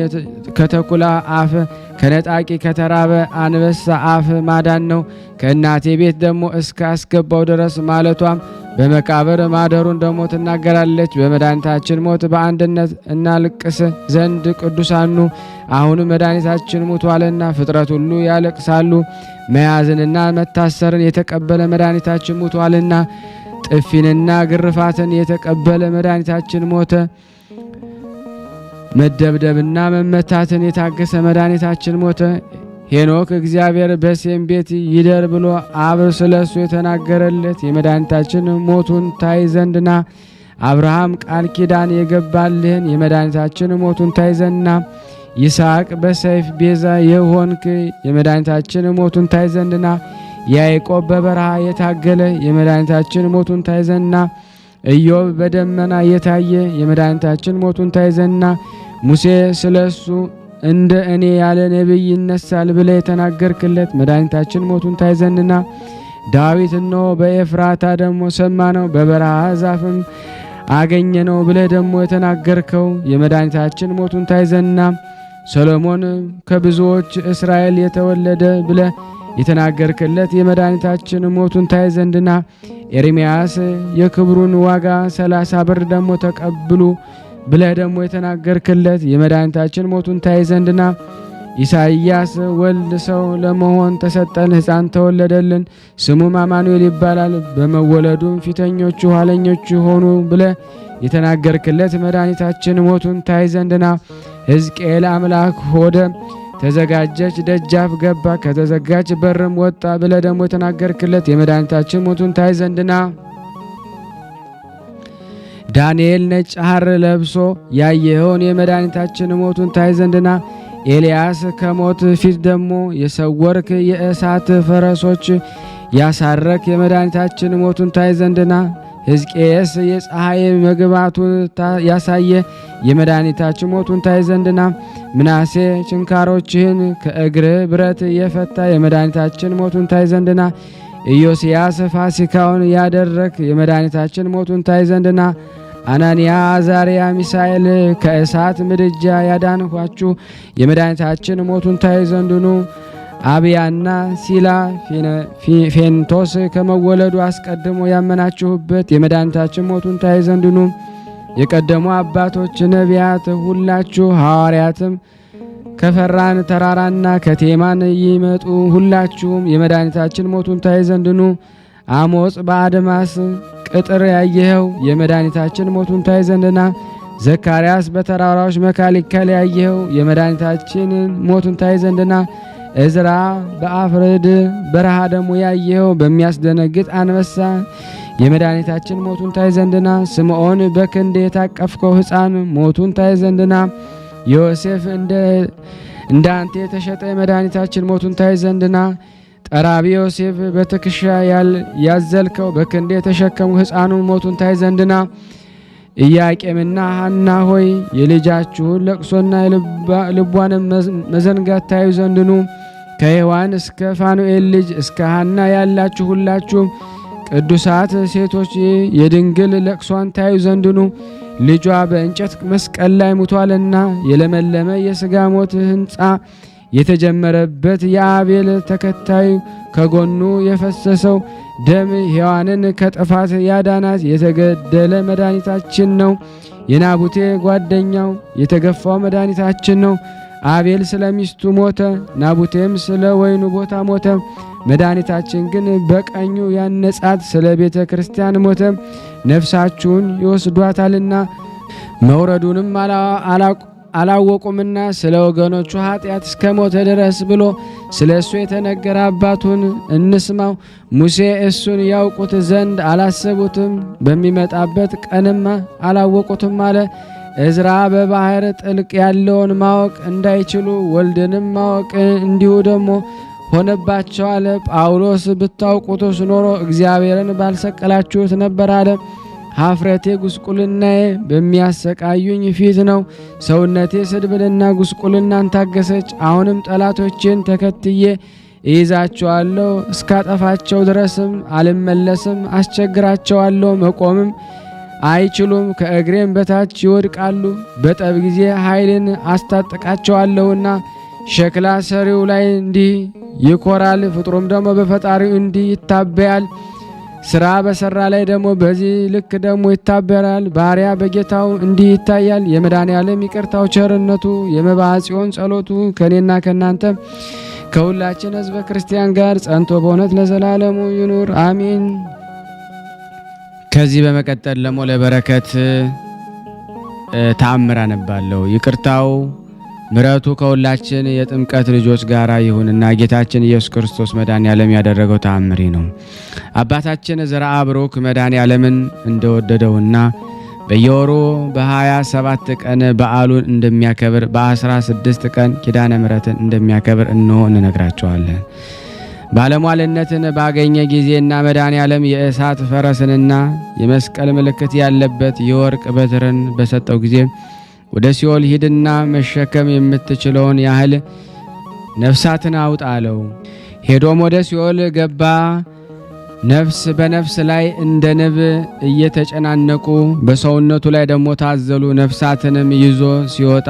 ከተኩላ አፍ ከነጣቂ ከተራበ አንበሳ አፍ ማዳን ነው። ከእናቴ ቤት ደግሞ እስከ አስገባው ድረስ ማለቷም በመቃብር ማደሩን ደግሞ ትናገራለች። በመድኃኒታችን ሞት በአንድነት እናልቅስ ዘንድ ቅዱሳኑ አሁንም መድኃኒታችን ሙቷልና ፍጥረት ሁሉ ያለቅሳሉ። መያዝንና መታሰርን የተቀበለ መድኃኒታችን ሙቷልና ጥፊንና ግርፋትን የተቀበለ መድኃኒታችን ሞተ። መደብደብና መመታትን የታገሰ መድኃኒታችን ሞተ። ሄኖክ እግዚአብሔር በሴም ቤት ይደር ብሎ አብ ስለሱ የተናገረለት የመድኃኒታችን ሞቱን ታይ ዘንድና አብርሃም ቃል ኪዳን የገባልህን የመድኃኒታችን ሞቱን ታይ ዘንድና ይስሐቅ በሰይፍ ቤዛ የሆንክ የመድኃኒታችን ሞቱን ታይ ዘንድና ያዕቆብ በበረሃ የታገለ የመድኃኒታችን ሞቱን ታይ ዘንድና ኢዮብ በደመና የታየ የመድኃኒታችን ሞቱን ታይ ዘንድና ሙሴ ስለሱ እንደ እኔ ያለ ነቢይ ይነሳል ብለ የተናገርክለት መድኃኒታችን ሞቱን ታይ ዘንድና ዳዊት እነሆ በኤፍራታ ደግሞ ሰማ ነው በበረሃ ዛፍም አገኘ ነው ብለ ደግሞ የተናገርከው የመድኃኒታችን ሞቱን ታይ ዘንድና ሰሎሞን ከብዙዎች እስራኤል የተወለደ ብለ የተናገርክለት የመድኃኒታችን ሞቱን ታይ ዘንድና ኤርምያስ የክብሩን ዋጋ 30 ብር ደግሞ ተቀብሉ ብለ ደግሞ የተናገርክለት የመድኃኒታችን ሞቱን ታይ ዘንድና ኢሳይያስ ወልድ ሰው ለመሆን ተሰጠን፣ ሕፃን ተወለደልን፣ ስሙም አማኑኤል ይባላል፣ በመወለዱም ፊተኞቹ ኋለኞቹ ሆኑ ብለ የተናገርክለት መድኃኒታችን ሞቱን ታይ ዘንድና ሕዝቅኤል አምላክ ሆደ ተዘጋጀች ደጃፍ ገባ፣ ከተዘጋች በርም ወጣ ብለ ደግሞ የተናገርክለት የመድኃኒታችን ሞቱን ታይ ዘንድና ዳንኤል ነጭ ሐር ለብሶ ያየኸውን የመድኃኒታችን ሞቱን ታይ ዘንድና ኤልያስ ከሞት ፊት ደግሞ የሰወርክ የእሳት ፈረሶች ያሳረክ የመድኃኒታችን ሞቱን ታይ ዘንድና ሕዝቅኤስ የፀሐይ መግባቱን ያሳየ የመድኃኒታችን ሞቱን ታይ ዘንድና ምናሴ ችንካሮችህን ከእግር ብረት የፈታ የመድኃኒታችን ሞቱን ታይ ዘንድና ኢዮስያስ ፋሲካውን ያደረክ የመድኃኒታችን ሞቱን ታይ ዘንድና አናንያ አዛርያ ሚሳኤል ከእሳት ምድጃ ያዳንኋችሁ የመድኃኒታችን ሞቱን ታይ ዘንድኑ አብያና ሲላ ፌንቶስ ከመወለዱ አስቀድሞ ያመናችሁበት የመድኃኒታችን ሞቱን ታይ ዘንድኑ የቀደሙ አባቶች ነቢያት ሁላችሁ ሐዋርያትም ከፈራን ተራራና ከቴማን ይመጡ ሁላችሁም የመድኃኒታችን ሞቱን ታይ ዘንድኑ አሞጽ በአድማስ ቅጥር ያየኸው የመድኃኒታችን ሞቱን ታይ ዘንድና ዘካርያስ በተራራዎች መካከል ያየኸው የመድኃኒታችን ሞቱን ታይ ዘንድና እዝራ በአፍረድ በረሃ ደግሞ ያየኸው በሚያስደነግጥ አንበሳ የመድኃኒታችን ሞቱን ታይ ዘንድና ስምዖን በክንድ የታቀፍከው ሕፃን ሞቱን ታይ ዘንድና ዮሴፍ እንደ አንተ የተሸጠ የመድኃኒታችን ሞቱን ታይ ዘንድና ጠራቢ ዮሴፍ በትከሻ ያዘልከው በክንድ የተሸከሙ ሕፃኑን ሞቱን ታይ ዘንድና ኢያቄምና ሐና ሆይ የልጃችሁን ለቅሶና ልቧንም መዘንጋት ታዩ ዘንድኑ ከሔዋን እስከ ፋኑኤል ልጅ እስከ ሐና ያላችሁ ሁላችሁም ቅዱሳት ሴቶች የድንግል ለቅሷን ታዩ ዘንድኑ ልጇ በእንጨት መስቀል ላይ ሙቷልና የለመለመ የሥጋ ሞት ሕንጻ የተጀመረበት የአቤል ተከታዩ ከጎኑ የፈሰሰው ደም ሔዋንን ከጥፋት ያዳናት የተገደለ መድኃኒታችን ነው። የናቡቴ ጓደኛው የተገፋው መድኃኒታችን ነው። አቤል ስለ ሚስቱ ሞተ፣ ናቡቴም ስለ ወይኑ ቦታ ሞተ። መድኃኒታችን ግን በቀኙ ያነጻት ስለ ቤተ ክርስቲያን ሞተ። ነፍሳችሁን ይወስዷታልና መውረዱንም አላወቁምና ስለ ወገኖቹ ኃጢአት እስከ ሞተ ድረስ ብሎ ስለ እሱ የተነገረ አባቱን እንስማው። ሙሴ እሱን ያውቁት ዘንድ አላሰቡትም፣ በሚመጣበት ቀንማ አላወቁትም አለ። እዝራ በባህር ጥልቅ ያለውን ማወቅ እንዳይችሉ ወልድንም ማወቅ እንዲሁ ደግሞ ሆነባቸው አለ። ጳውሎስ ብታውቁትስ ኖሮ እግዚአብሔርን ባልሰቀላችሁት ነበር አለ። ሀፍረቴ ጉስቁልናዬ በሚያሰቃዩኝ ፊት ነው። ሰውነቴ ስድብንና ጉስቁልናን ታገሰች። አሁንም ጠላቶቼን ተከትዬ እይዛቸዋለሁ፣ እስካጠፋቸው ድረስም አልመለስም። አስቸግራቸዋለሁ፣ መቆምም አይችሉም። ከእግሬም በታች ይወድቃሉ። በጠብ ጊዜ ኃይልን አስታጥቃቸዋለሁና ሸክላ ሰሪው ላይ እንዲህ ይኮራል፣ ፍጥሩም ደግሞ በፈጣሪው እንዲህ ይታበያል። ስራ በሰራ ላይ ደግሞ በዚህ ልክ ደግሞ ይታበራል። ባሪያ በጌታው እንዲህ ይታያል። የመድኃኔዓለም ይቅርታው ቸርነቱ የመባዓ ጽዮን ጸሎቱ ከእኔና ከእናንተ ከሁላችን ሕዝበ ክርስቲያን ጋር ጸንቶ በእውነት ለዘላለሙ ይኑር አሚን። ከዚህ በመቀጠል ደግሞ ለበረከት ተአምር አነባለሁ። ይቅርታው ምሕረቱ ከሁላችን የጥምቀት ልጆች ጋር ይሁንና ጌታችን ኢየሱስ ክርስቶስ መድኃኔዓለም ያደረገው ተአምሪ ነው። አባታችን ዘርአ ብሩክ መድኃኔዓለምን እንደወደደውና በየወሩ በ27 ቀን በዓሉን እንደሚያከብር በ16 ቀን ኪዳነ ምሕረትን እንደሚያከብር እንሆ እንነግራቸዋለን። ባለሟልነትን ባገኘ ጊዜና መድኃኔዓለም የእሳት ፈረስንና የመስቀል ምልክት ያለበት የወርቅ በትርን በሰጠው ጊዜ ወደ ሲኦል ሂድና መሸከም የምትችለውን ያህል ነፍሳትን አውጣ አለው። ሄዶም ወደ ሲኦል ገባ። ነፍስ በነፍስ ላይ እንደ ንብ እየተጨናነቁ በሰውነቱ ላይ ደግሞ ታዘሉ። ነፍሳትንም ይዞ ሲወጣ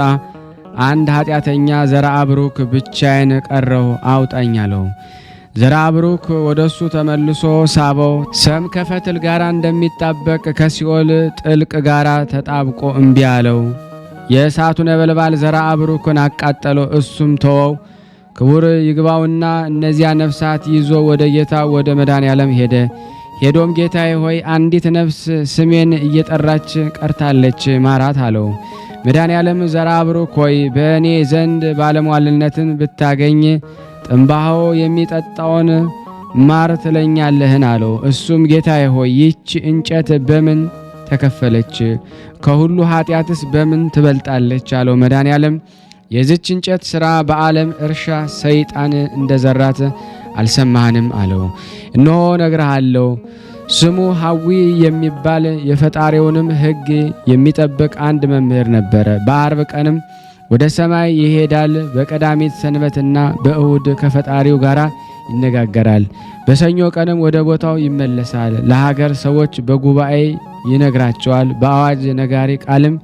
አንድ ኃጢአተኛ ዘርአ ብሩክ ብቻዬን ቀረሁ አውጣኝ አለው። ዘርአ ብሩክ ወደሱ ተመልሶ ሳበው። ሰም ከፈትል ጋር እንደሚጣበቅ ከሲኦል ጥልቅ ጋር ተጣብቆ እምቢ አለው። የእሳቱ ነበልባል ዘርአ ብሩክን አቃጠለው፣ እሱም ተወው። ክቡር ይግባውና እነዚያ ነፍሳት ይዞ ወደ ጌታ ወደ መድኃኔዓለም ሄደ። ሄዶም ጌታዬ ሆይ አንዲት ነፍስ ስሜን እየጠራች ቀርታለች፣ ማራት አለው። መድኃኔዓለም ዘርአ ብሩክ ሆይ በእኔ ዘንድ ባለሟልነትን ብታገኝ ጥንባሆ የሚጠጣውን ማር ትለኛለህን አለው። እሱም ጌታዬ ሆይ ይህች እንጨት በምን ተከፈለች? ከሁሉ ኃጢአትስ በምን ትበልጣለች? አለው። መድኃኔዓለም የዚች እንጨት ሥራ በዓለም እርሻ ሰይጣን እንደዘራት አልሰማህንም? አለው። እነሆ እነግርሃለሁ፣ ስሙ ሐዊ የሚባል የፈጣሪውንም ሕግ የሚጠብቅ አንድ መምህር ነበረ። በአርብ ቀንም ወደ ሰማይ ይሄዳል። በቀዳሚት ሰንበትና በእሁድ ከፈጣሪው ጋር ይነጋገራል። በሰኞ ቀንም ወደ ቦታው ይመለሳል። ለሀገር ሰዎች በጉባኤ ይነግራቸዋል። በአዋጅ ነጋሪ ቃልም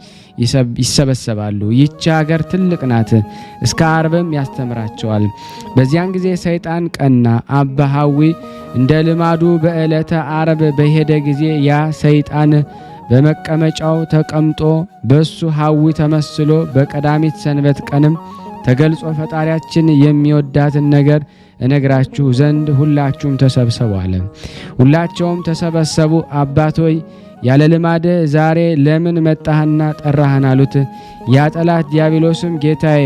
ይሰበሰባሉ። ይህች ሀገር ትልቅ ናት። እስከ አርብም ያስተምራቸዋል። በዚያን ጊዜ ሰይጣን ቀና። አባ ሐዊ እንደ ልማዱ በዕለተ አርብ በሄደ ጊዜ ያ ሰይጣን በመቀመጫው ተቀምጦ በሱ ሐዊ ተመስሎ በቀዳሚት ሰንበት ቀንም ተገልጾ ፈጣሪያችን የሚወዳትን ነገር እነግራችሁ ዘንድ ሁላችሁም ተሰብሰቡ አለ። ሁላቸውም ተሰበሰቡ። አባቶይ ያለ ልማድ ዛሬ ለምን መጣህና ጠራህን? አሉት። ያ ጠላት ዲያብሎስም ጌታዬ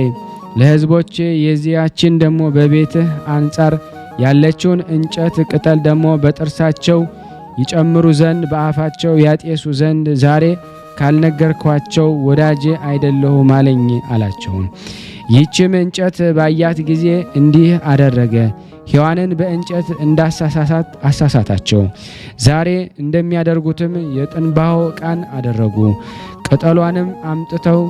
ለሕዝቦች የዚያችን ደሞ በቤትህ አንጻር ያለችውን እንጨት ቅጠል ደሞ በጥርሳቸው ይጨምሩ ዘንድ በአፋቸው ያጤሱ ዘንድ ዛሬ ካልነገርኳቸው ወዳጄ አይደለሁም አለኝ አላቸው። ይህችም እንጨት ባያት ጊዜ እንዲህ አደረገ። ሔዋንን በእንጨት እንዳሳሳት አሳሳታቸው። ዛሬ እንደሚያደርጉትም የጥንባሆ ዕቃን አደረጉ። ቅጠሏንም አምጥተው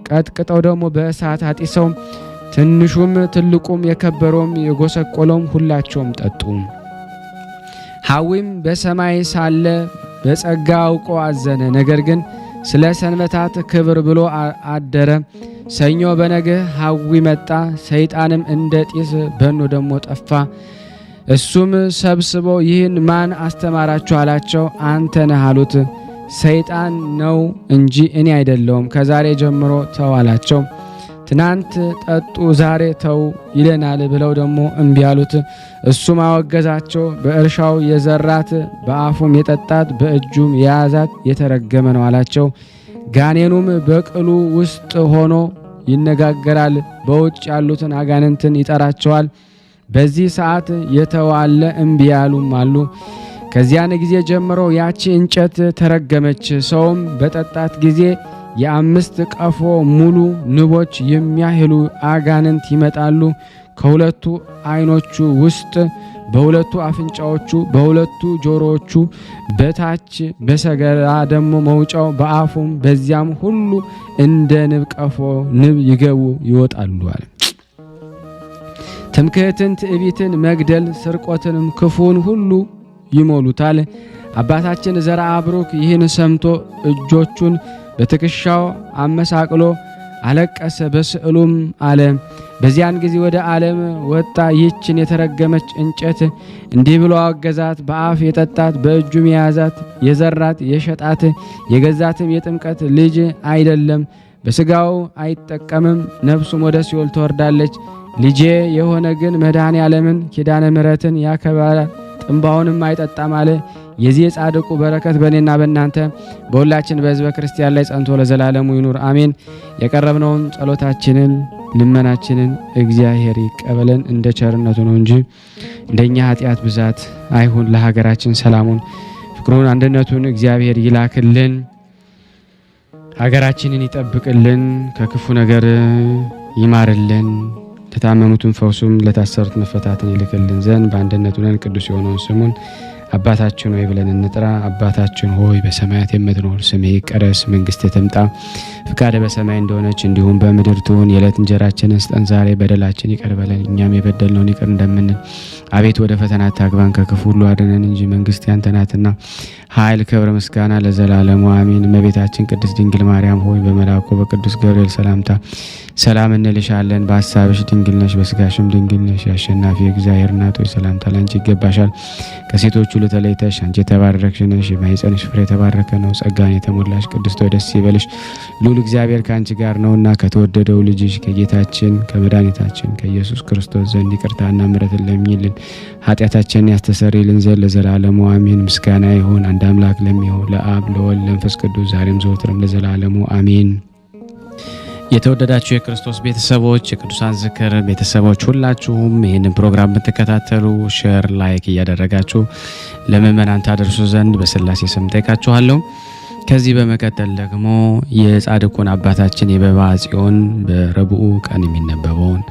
ቀጥቅጠው ደግሞ በእሳት አጢሰው ትንሹም ትልቁም የከበረውም የጎሰቆለውም ሁላቸውም ጠጡ። ሐዊም በሰማይ ሳለ በጸጋ አውቆ አዘነ። ነገር ግን ስለ ሰንበታት ክብር ብሎ አደረ። ሰኞ በነገህ ሐዊ መጣ። ሰይጣንም እንደ ጢስ በኖ ደግሞ ጠፋ። እሱም ሰብስቦ ይህን ማን አስተማራችሁ አላቸው። አንተ ነህ አሉት። ሰይጣን ነው እንጂ እኔ አይደለሁም፣ ከዛሬ ጀምሮ ተው አላቸው። ትናንት ጠጡ ዛሬ ተው ይለናል ብለው ደግሞ እምቢ አሉት። እሱም አወገዛቸው። በእርሻው የዘራት በአፉም የጠጣት በእጁም የያዛት የተረገመ ነው አላቸው። ጋኔኑም በቅሉ ውስጥ ሆኖ ይነጋገራል። በውጭ ያሉትን አጋንንትን ይጠራቸዋል። በዚህ ሰዓት የተዋለ እምቢ ያሉም አሉ። ከዚያን ጊዜ ጀምሮ ያቺ እንጨት ተረገመች። ሰውም በጠጣት ጊዜ የአምስት ቀፎ ሙሉ ንቦች የሚያህሉ አጋንንት ይመጣሉ። ከሁለቱ ዓይኖቹ ውስጥ በሁለቱ አፍንጫዎቹ በሁለቱ ጆሮዎቹ በታች በሰገራ ደግሞ መውጫው በአፉም በዚያም ሁሉ እንደ ንብ ቀፎ ንብ ይገቡ ይወጣሉ አለ። ትምክህትን፣ ትዕቢትን፣ መግደል፣ ስርቆትንም ክፉን ሁሉ ይሞሉታል። አባታችን ዘርአ ብሩክ ይህን ሰምቶ እጆቹን በትከሻው አመሳቅሎ አለቀሰ። በስዕሉም አለ። በዚያን ጊዜ ወደ ዓለም ወጣ። ይህችን የተረገመች እንጨት እንዲህ ብሎ አወገዛት። በአፍ የጠጣት በእጁም የያዛት የዘራት የሸጣት የገዛትም የጥምቀት ልጅ አይደለም፣ በሥጋው አይጠቀምም፣ ነፍሱም ወደ ሲኦል ትወርዳለች። ልጄ የሆነ ግን መድኃኔዓለምን ኪዳነ ምሕረትን ያከብራል፣ ጥንባሆንም አይጠጣም አለ። የዚህ የጻድቁ በረከት በእኔና በእናንተ በሁላችን በሕዝበ ክርስቲያን ላይ ጸንቶ ለዘላለሙ ይኑር አሜን። የቀረብነውን ጸሎታችንን ልመናችንን እግዚአብሔር ይቀበለን፣ እንደ ቸርነቱ ነው እንጂ እንደኛ ኃጢአት ብዛት አይሁን። ለሀገራችን ሰላሙን፣ ፍቅሩን፣ አንድነቱን እግዚአብሔር ይላክልን፣ ሀገራችንን ይጠብቅልን፣ ከክፉ ነገር ይማርልን፣ ለታመሙትን ፈውሱም ለታሰሩት መፈታትን ይልክልን ዘንድ በአንድነቱ ነን ቅዱስ የሆነውን ስሙን አባታችን ሆይ ብለን እንጥራ። አባታችን ሆይ በሰማያት የምትኖር ስምህ ይቀደስ፣ መንግስትህ ትምጣ፣ ፍቃድህ በሰማይ እንደሆነች እንዲሁም በምድር ትሁን። የዕለት እንጀራችንን ስጠን ዛሬ፣ በደላችን ይቅር በለን እኛም የበደልነውን ይቅር እንደምንል። አቤት ወደ ፈተና አታግባን ከክፉ ሁሉ አድነን እንጂ መንግስት ያንተ ናትና፣ ኃይል፣ ክብር፣ ምስጋና ለዘላለሙ አሜን። እመቤታችን ቅድስት ድንግል ማርያም ሆይ በመልአኩ በቅዱስ ገብርኤል ሰላምታ ሰላም እንልሻለን። በሐሳብሽ ድንግል ነሽ፣ በስጋሽም ድንግል ነሽ። አሸናፊ እግዚአብሔር እናት ሆይ ሰላምታ ላንቺ ይገባሻል። ከሴቶች ሁሉ ተለይተሽ አንቺ የተባረክሽ ነሽ፣ የማኅፀንሽ ፍሬ የተባረከ ነው። ጸጋን የተሞላሽ ቅድስት ሆይ ደስ ይበልሽ፣ ልዑል እግዚአብሔር ከአንቺ ጋር ነውና ከተወደደው ልጅሽ ከጌታችን ከመድኃኒታችን ከኢየሱስ ክርስቶስ ዘንድ ይቅርታና ምሕረትን ለምኝልን ኃጢአታችንን ያስተሰርይልን ዘንድ ለዘላለሙ አሜን። ምስጋና ይሁን አንድ አምላክ ለሚሆን ለአብ ለወልድ ለመንፈስ ቅዱስ ዛሬም ዘወትርም ለዘላለሙ አሜን። የተወደዳችሁ የክርስቶስ ቤተሰቦች የቅዱሳን ዝክር ቤተሰቦች ሁላችሁም ይህንን ፕሮግራም ብትከታተሉ ሼር ላይክ እያደረጋችሁ ለምእመናን ታደርሱ ዘንድ በስላሴ ስም ጠይቃችኋለሁ። ከዚህ በመቀጠል ደግሞ የጻድቁን አባታችን የበባ ጽዮን በረቡዕ ቀን የሚነበበውን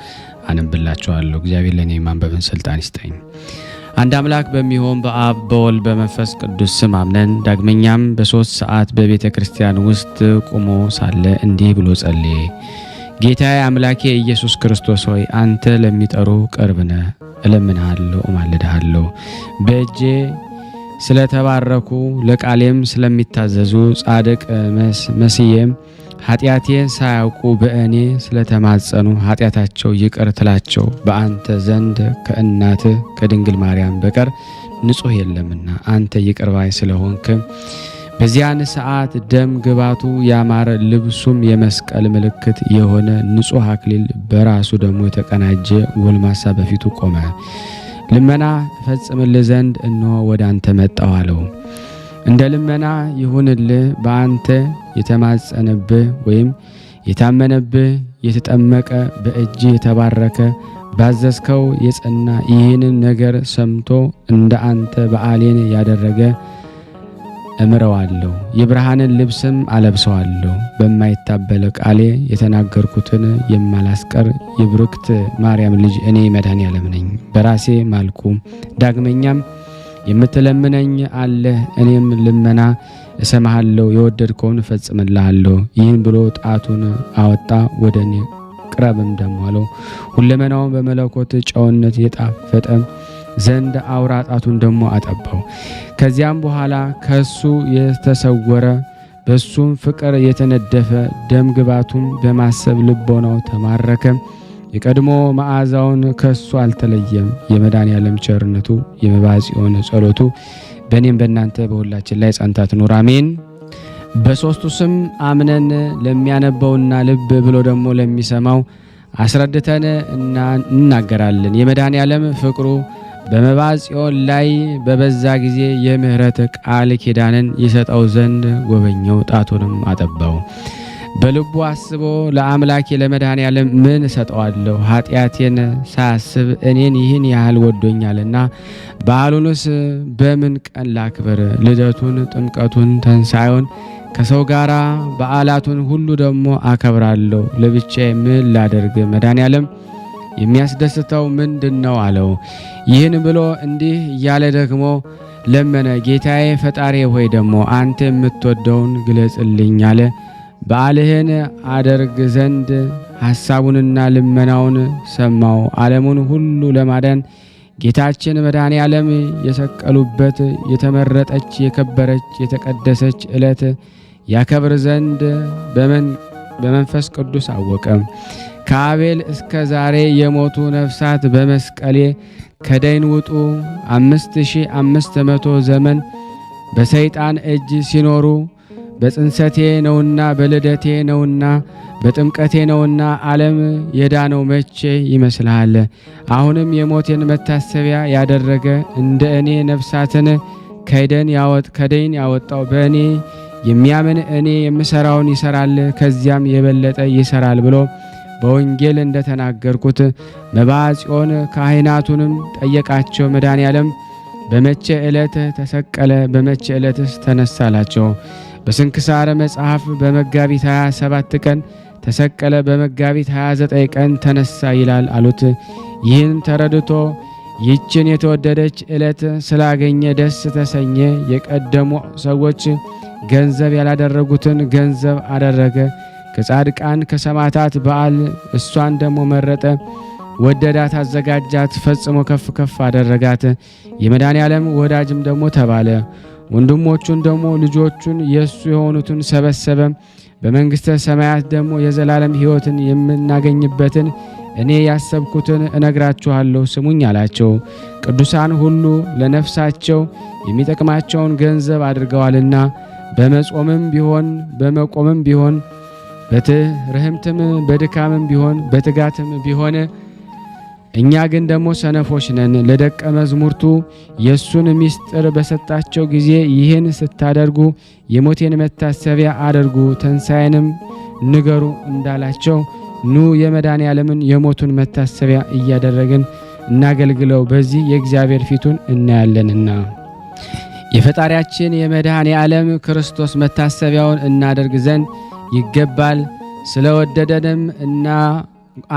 አነብላችኋለሁ። እግዚአብሔር ለኔ ማንበብን ስልጣን ይስጠኝ። አንድ አምላክ በሚሆን በአብ በወልድ በመንፈስ ቅዱስ ስም አምነን ዳግመኛም በ3 ሰዓት በቤተ ክርስቲያን ውስጥ ቆሞ ሳለ እንዲህ ብሎ ጸለየ። ጌታዬ አምላኬ ኢየሱስ ክርስቶስ ሆይ አንተ ለሚጠሩ ቅርብ ነህ። እለምንሃለሁ፣ እማልድሃለሁ። በእጄ ስለተባረኩ ለቃሌም ስለሚታዘዙ ጻድቅ መስዬም ኃጢአቴን ሳያውቁ በእኔ ስለተማጸኑ ኃጢአታቸው ይቅር ትላቸው በአንተ ዘንድ ከእናት ከድንግል ማርያም በቀር ንጹሕ የለምና አንተ ይቅር ባይ ስለሆንክ በዚያን ሰዓት ደም ግባቱ ያማረ ልብሱም የመስቀል ምልክት የሆነ ንጹሕ አክሊል በራሱ ደግሞ የተቀናጀ ጎልማሳ በፊቱ ቆመ። ልመና ፈጽምልህ ዘንድ እነሆ ወደ አንተ መጣሁ አለው። እንደ ልመና ይሁንልህ። በአንተ የተማጸነብህ ወይም የታመነብህ የተጠመቀ በእጅ የተባረከ ባዘዝከው የጸና ይህንን ነገር ሰምቶ እንደ አንተ በዓሌን ያደረገ እምረዋለሁ፣ የብርሃንን ልብስም አለብሰዋለሁ። በማይታበል ቃሌ የተናገርኩትን የማላስቀር የብርክት ማርያም ልጅ እኔ መድኃኔዓለም ነኝ። በራሴ ማልኩ። ዳግመኛም የምትለምነኝ አለ፣ እኔም ልመና እሰማሃለሁ፣ የወደድከውን እፈጽምልሃለሁ። ይህን ብሎ ጣቱን አወጣ፣ ወደ እኔ ቅረብም ደግሞ አለው። ሁለመናውን በመለኮት ጨውነት የጣፈጠ ዘንድ አውራ ጣቱን ደግሞ አጠባው። ከዚያም በኋላ ከሱ የተሰወረ በሱም ፍቅር የተነደፈ ደም ግባቱም በማሰብ ልቦናው ተማረከ። የቀድሞ መዓዛውን ከሱ አልተለየም። የመድኃኔዓለም ቸርነቱ የበባ ጽዮን ጸሎቱ በእኔም በእናንተ በሁላችን ላይ ጸንታ ትኑር አሜን። በሦስቱ ስም አምነን ለሚያነበውና ልብ ብሎ ደግሞ ለሚሰማው አስረድተን እናገራለን። የመድኃኔዓለም ፍቅሩ በመባ ጽዮን ላይ በበዛ ጊዜ የምህረት ቃል ኪዳንን ይሰጠው ዘንድ ጎበኘው፣ ጣቱንም አጠባው። በልቡ አስቦ ለአምላኬ ለመድኃኔዓለም ምን እሰጠዋለሁ? ኃጢአቴን ሳያስብ እኔን ይህን ያህል ወዶኛልና በዓሉንስ በምን ቀን ላክብር? ልደቱን፣ ጥምቀቱን፣ ትንሣኤውን ከሰው ጋር በዓላቱን ሁሉ ደግሞ አከብራለሁ። ለብቻዬ ምን ላደርግ? መድኃኔዓለም የሚያስደስተው ምንድነው አለው። ይህን ብሎ እንዲህ እያለ ደግሞ ለመነ። ጌታዬ ፈጣሪ ሆይ ደግሞ አንተ የምትወደውን ግለጽልኝ አለ። በዓልህን አደርግ ዘንድ ሐሳቡንና ልመናውን ሰማው። ዓለሙን ሁሉ ለማዳን ጌታችን መድኃኔዓለም የሰቀሉበት የተመረጠች የከበረች የተቀደሰች ዕለት ያከብር ዘንድ በመንፈስ ቅዱስ አወቀ። ከአቤል እስከ ዛሬ የሞቱ ነፍሳት በመስቀሌ ከደይን ውጡ 5500 ዘመን በሰይጣን እጅ ሲኖሩ በጽንሰቴ ነውና በልደቴ ነውና በጥምቀቴ ነውና ዓለም የዳነው መቼ ይመስልሃል? አሁንም የሞቴን መታሰቢያ ያደረገ እንደ እኔ ነፍሳትን ከደይን ያወጣው በእኔ የሚያምን እኔ የምሰራውን ይሰራል፣ ከዚያም የበለጠ ይሰራል ብሎ በወንጌል እንደተናገርኩት መባ ጽዮን ካህናቱንም ጠየቃቸው። መድኃኔዓለም በመቼ ዕለት ተሰቀለ? በመቼ ዕለትስ ተነሳላቸው? በስንክሳር መጽሐፍ በመጋቢት 27 ቀን ተሰቀለ፣ በመጋቢት 29 ቀን ተነሳ ይላል አሉት። ይህን ተረድቶ ይችን የተወደደች ዕለት ስላገኘ ደስ ተሰኘ። የቀደሙ ሰዎች ገንዘብ ያላደረጉትን ገንዘብ አደረገ። ከጻድቃን ከሰማዕታት በዓል እሷን ደግሞ መረጠ፣ ወደዳት፣ አዘጋጃት፣ ፈጽሞ ከፍ ከፍ አደረጋት። የመድኃኔዓለም ወዳጅም ደግሞ ተባለ። ወንድሞቹን ደግሞ ልጆቹን የሱ የሆኑትን ሰበሰበ። በመንግሥተ ሰማያት ደግሞ የዘላለም ሕይወትን የምናገኝበትን እኔ ያሰብኩትን እነግራችኋለሁ ስሙኝ አላቸው። ቅዱሳን ሁሉ ለነፍሳቸው የሚጠቅማቸውን ገንዘብ አድርገዋልና በመጾምም ቢሆን በመቆምም ቢሆን በትርህምትም በድካምም ቢሆን በትጋትም ቢሆን እኛ ግን ደግሞ ሰነፎች ነን። ለደቀ መዝሙርቱ የሱን ምስጢር በሰጣቸው ጊዜ ይህን ስታደርጉ የሞቴን መታሰቢያ አድርጉ፣ ትንሣኤንም ንገሩ እንዳላቸው ኑ የመድኃኔዓለምን የሞቱን መታሰቢያ እያደረግን እናገልግለው፣ በዚህ የእግዚአብሔር ፊቱን እናያለንና። የፈጣሪያችን የመድኃኔዓለም ክርስቶስ መታሰቢያውን እናደርግ ዘንድ ይገባል። ስለወደደንም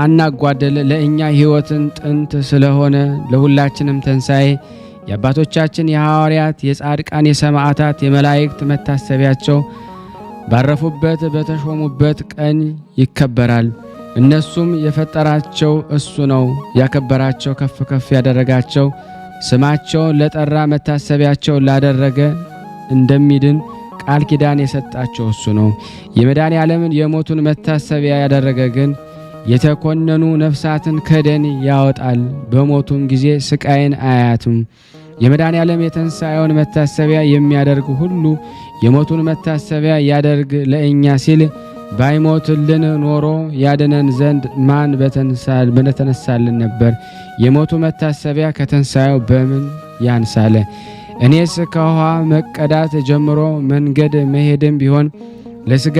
አናጓደል ለእኛ ሕይወትን ጥንት ስለሆነ ለሁላችንም ተንሣኤ የአባቶቻችን የሐዋርያት የጻድቃን የሰማዕታት የመላእክት መታሰቢያቸው ባረፉበት በተሾሙበት ቀን ይከበራል። እነሱም የፈጠራቸው እሱ ነው፣ ያከበራቸው ከፍ ከፍ ያደረጋቸው ስማቸውን ለጠራ መታሰቢያቸው ላደረገ እንደሚድን ቃል ኪዳን የሰጣቸው እሱ ነው። የመድኃኔዓለምን የሞቱን መታሰቢያ ያደረገ ግን የተኮነኑ ነፍሳትን ከደን ያወጣል፣ በሞቱም ጊዜ ስቃይን አያያትም። የመድኃኔዓለም የትንሣኤውን መታሰቢያ የሚያደርግ ሁሉ የሞቱን መታሰቢያ ያደርግ ለእኛ ሲል ባይሞትልን ኖሮ ያድነን ዘንድ ማን በተነሳልን ነበር? የሞቱ መታሰቢያ ከትንሣኤው በምን ያንሳለ? እኔስ ከውሃ መቀዳት ጀምሮ መንገድ መሄድም ቢሆን ለሥጋ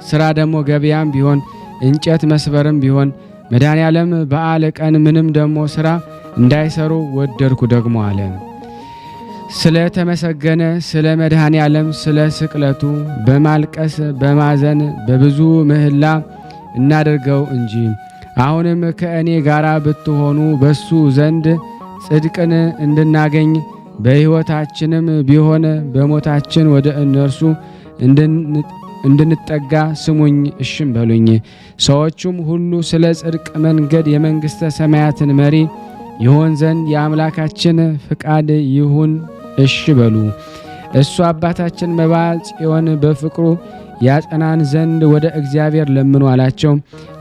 ሥራ ደግሞ ገበያም ቢሆን እንጨት መስበርም ቢሆን መድኃኔዓለም በዓለ ቀን ምንም ደግሞ ሥራ እንዳይሰሩ ወደድኩ ደግሞ አለ። ስለ ተመሰገነ ስለ መድኃኔዓለም ስለ ስቅለቱ በማልቀስ በማዘን በብዙ ምህላ እናደርገው እንጂ። አሁንም ከእኔ ጋር ብትሆኑ በሱ ዘንድ ጽድቅን እንድናገኝ በሕይወታችንም ቢሆን በሞታችን ወደ እነርሱ እንድንጠጋ ስሙኝ፣ እሽም በሉኝ። ሰዎቹም ሁሉ ስለ ጽድቅ መንገድ የመንግሥተ ሰማያትን መሪ ይሆን ዘንድ የአምላካችን ፍቃድ ይሁን፣ እሺ በሉ። እሱ አባታችን መብዓ ጽዮን በፍቅሩ ያጸናን ዘንድ ወደ እግዚአብሔር ለምኑ አላቸው።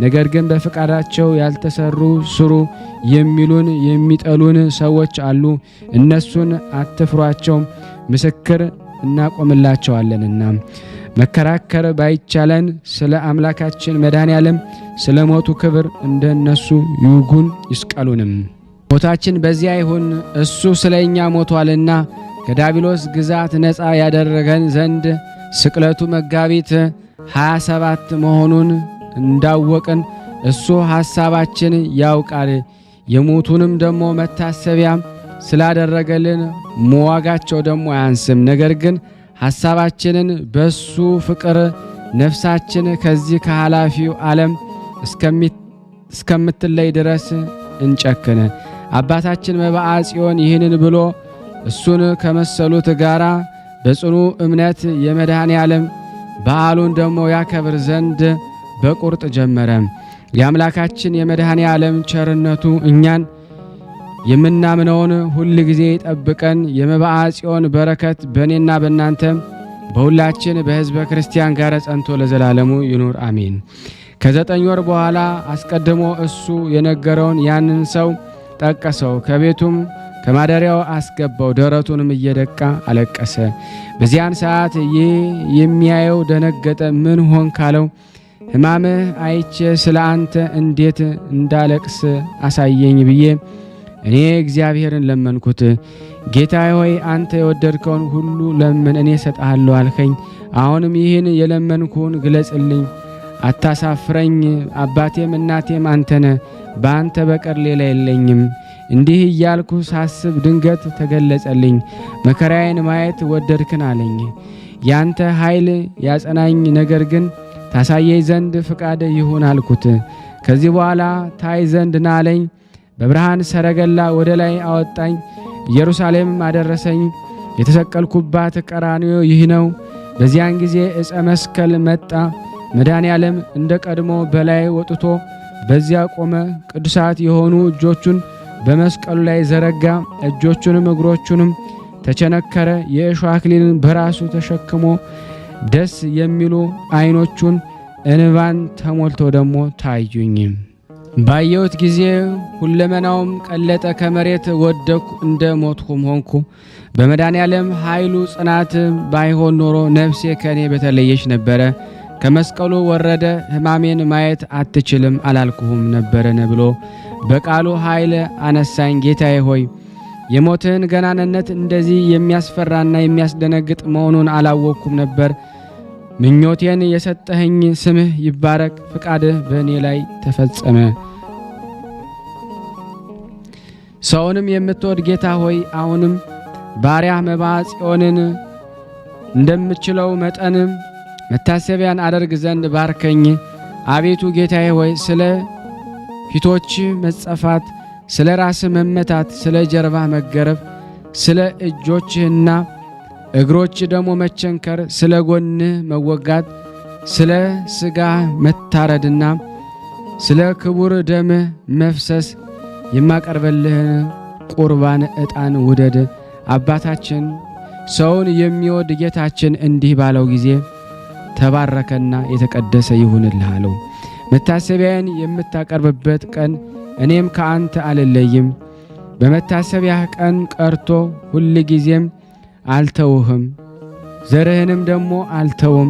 ነገር ግን በፍቃዳቸው ያልተሰሩ ስሩ የሚሉን የሚጠሉን ሰዎች አሉ። እነሱን አትፍሯቸው፣ ምስክር እናቆምላቸዋለንና። መከራከር ባይቻለን ስለ አምላካችን መድኃኔዓለም ስለ ሞቱ ክብር እንደነሱ ይውጉን ይስቀሉንም። ሞታችን በዚያ ይሁን፣ እሱ ስለ እኛ ሞቷልና ከዲያብሎስ ግዛት ነፃ ያደረገን ዘንድ ስቅለቱ መጋቢት 27 መሆኑን እንዳወቅን እሱ ሐሳባችን ያውቃል። የሞቱንም ደግሞ መታሰቢያ ስላደረገልን መዋጋቸው ደግሞ አያንስም። ነገር ግን ሐሳባችንን በሱ ፍቅር ነፍሳችን ከዚህ ከኃላፊው ዓለም እስከምትለይ ድረስ እንጨክን። አባታችን መብዓ ጽዮን ይህንን ብሎ እሱን ከመሰሉት ጋራ በጽኑ እምነት የመድኃኔዓለም በዓሉን ደግሞ ያከብር ዘንድ በቁርጥ ጀመረ። የአምላካችን የመድኃኔዓለም ቸርነቱ እኛን የምናምነውን ሁል ጊዜ ጠብቀን። የመብዓ ጽዮን በረከት በእኔና በእናንተ በሁላችን በሕዝበ ክርስቲያን ጋር ጸንቶ ለዘላለሙ ይኑር አሜን። ከ9 ወር በኋላ አስቀድሞ እሱ የነገረውን ያንን ሰው ጠቀሰው። ከቤቱም ከማደሪያው አስገባው። ደረቱንም እየደቃ አለቀሰ። በዚያን ሰዓት ይህ የሚያየው ደነገጠ። ምን ሆን ካለው ሕማምህ አይቼ ስለ አንተ እንዴት እንዳለቅስ አሳየኝ ብዬ እኔ እግዚአብሔርን ለመንኩት። ጌታ ሆይ አንተ የወደድከውን ሁሉ ለምን፣ እኔ እሰጥሃለሁ አልከኝ። አሁንም ይህን የለመንኩን ግለጽልኝ፣ አታሳፍረኝ። አባቴም እናቴም አንተነ፣ በአንተ በቀር ሌላ የለኝም። እንዲህ እያልኩ ሳስብ ድንገት ተገለጸልኝ። መከራዬን ማየት ወደድክን አለኝ። ያንተ ኃይል ያጸናኝ፣ ነገር ግን ታሳየኝ ዘንድ ፍቃድ ይሁን አልኩት። ከዚህ በኋላ ታይ ዘንድ ና አለኝ። በብርሃን ሰረገላ ወደ ላይ አወጣኝ፣ ኢየሩሳሌምም አደረሰኝ። የተሰቀልኩባት ቀራንዮ ይህ ነው። በዚያን ጊዜ ዕፀ መስቀል መጣ። መድኃኔዓለም እንደ ቀድሞ በላይ ወጥቶ በዚያ ቆመ። ቅዱሳት የሆኑ እጆቹን በመስቀሉ ላይ ዘረጋ። እጆቹንም እግሮቹንም ተቸነከረ። የእሾህ አክሊልን በራሱ ተሸክሞ ደስ የሚሉ ዓይኖቹን እንባን ተሞልቶ ደግሞ ታዩኝ። ባየሁት ጊዜ ሁለመናውም ቀለጠ። ከመሬት ወደኩ፣ እንደ ሞትኩም ሆንኩ። በመድኃኔዓለም ኃይሉ ጽናት ባይሆን ኖሮ ነፍሴ ከእኔ በተለየች ነበረ። ከመስቀሉ ወረደ። ሕማሜን ማየት አትችልም አላልኩሁም ነበረን ብሎ በቃሉ ኃይል አነሳኝ። ጌታዬ ሆይ የሞትህን ገናንነት እንደዚህ የሚያስፈራና የሚያስደነግጥ መሆኑን አላወቅኩም ነበር። ምኞቴን የሰጠኸኝ ስምህ ይባረክ፣ ፍቃድህ በእኔ ላይ ተፈጸመ። ሰውንም የምትወድ ጌታ ሆይ አሁንም ባሪያህ መባ ጽዮንን እንደምችለው መጠን መታሰቢያን አደርግ ዘንድ ባርከኝ። አቤቱ ጌታዬ ሆይ ስለ ፊቶች መጸፋት፣ ስለ ራስ መመታት፣ ስለ ጀርባ መገረፍ፣ ስለ እጆችህና እግሮች ደግሞ መቸንከር፣ ስለ ጎንህ መወጋት፣ ስለ ሥጋ መታረድና ስለ ክቡር ደምህ መፍሰስ የማቀርበልህን ቁርባን ዕጣን ውደድ። አባታችን ሰውን የሚወድ ጌታችን እንዲህ ባለው ጊዜ ተባረከና የተቀደሰ ይሁንልህ አለው። መታሰቢያን የምታቀርብበት ቀን እኔም ከአንተ አልለይም። በመታሰቢያህ ቀን ቀርቶ ሁል ጊዜም አልተውህም፣ ዘርህንም ደግሞ አልተውም።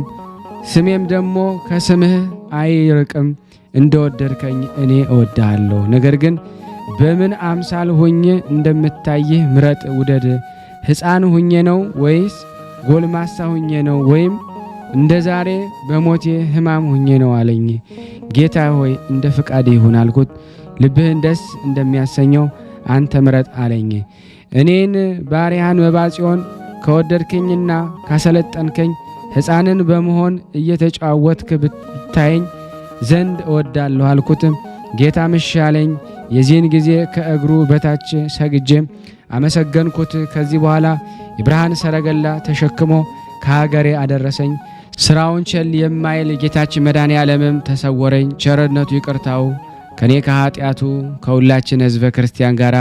ስሜም ደግሞ ከስምህ አይርቅም። እንደወደድከኝ እኔ እወድሃለሁ። ነገር ግን በምን አምሳል ሁኜ እንደምታይህ ምረጥ፣ ውደድ። ሕፃን ሁኜ ነው ወይስ ጎልማሳ ሁኜ ነው? ወይም እንደ ዛሬ በሞቴ ሕማም ሁኜ ነው አለኝ። ጌታ ሆይ እንደ ፍቃድ ይሁን አልኩት። ልብህን ደስ እንደሚያሰኘው አንተ ምረጥ አለኝ። እኔን ባሪያህን መባ ጽዮን ከወደድከኝና ካሰለጠንከኝ ሕፃንን በመሆን እየተጫወትክ ብታየኝ ዘንድ እወዳለሁ አልኩትም። ጌታም እሺ አለኝ። የዚህን ጊዜ ከእግሩ በታች ሰግጄ አመሰገንኩት። ከዚህ በኋላ የብርሃን ሰረገላ ተሸክሞ ከሀገሬ አደረሰኝ። ስራውን ቸል የማይል ጌታችን መድኃኔዓለምም ተሰወረኝ። ቸርነቱ ይቅርታው ከኔ ከኃጢአቱ ከሁላችን ሕዝበ ክርስቲያን ጋር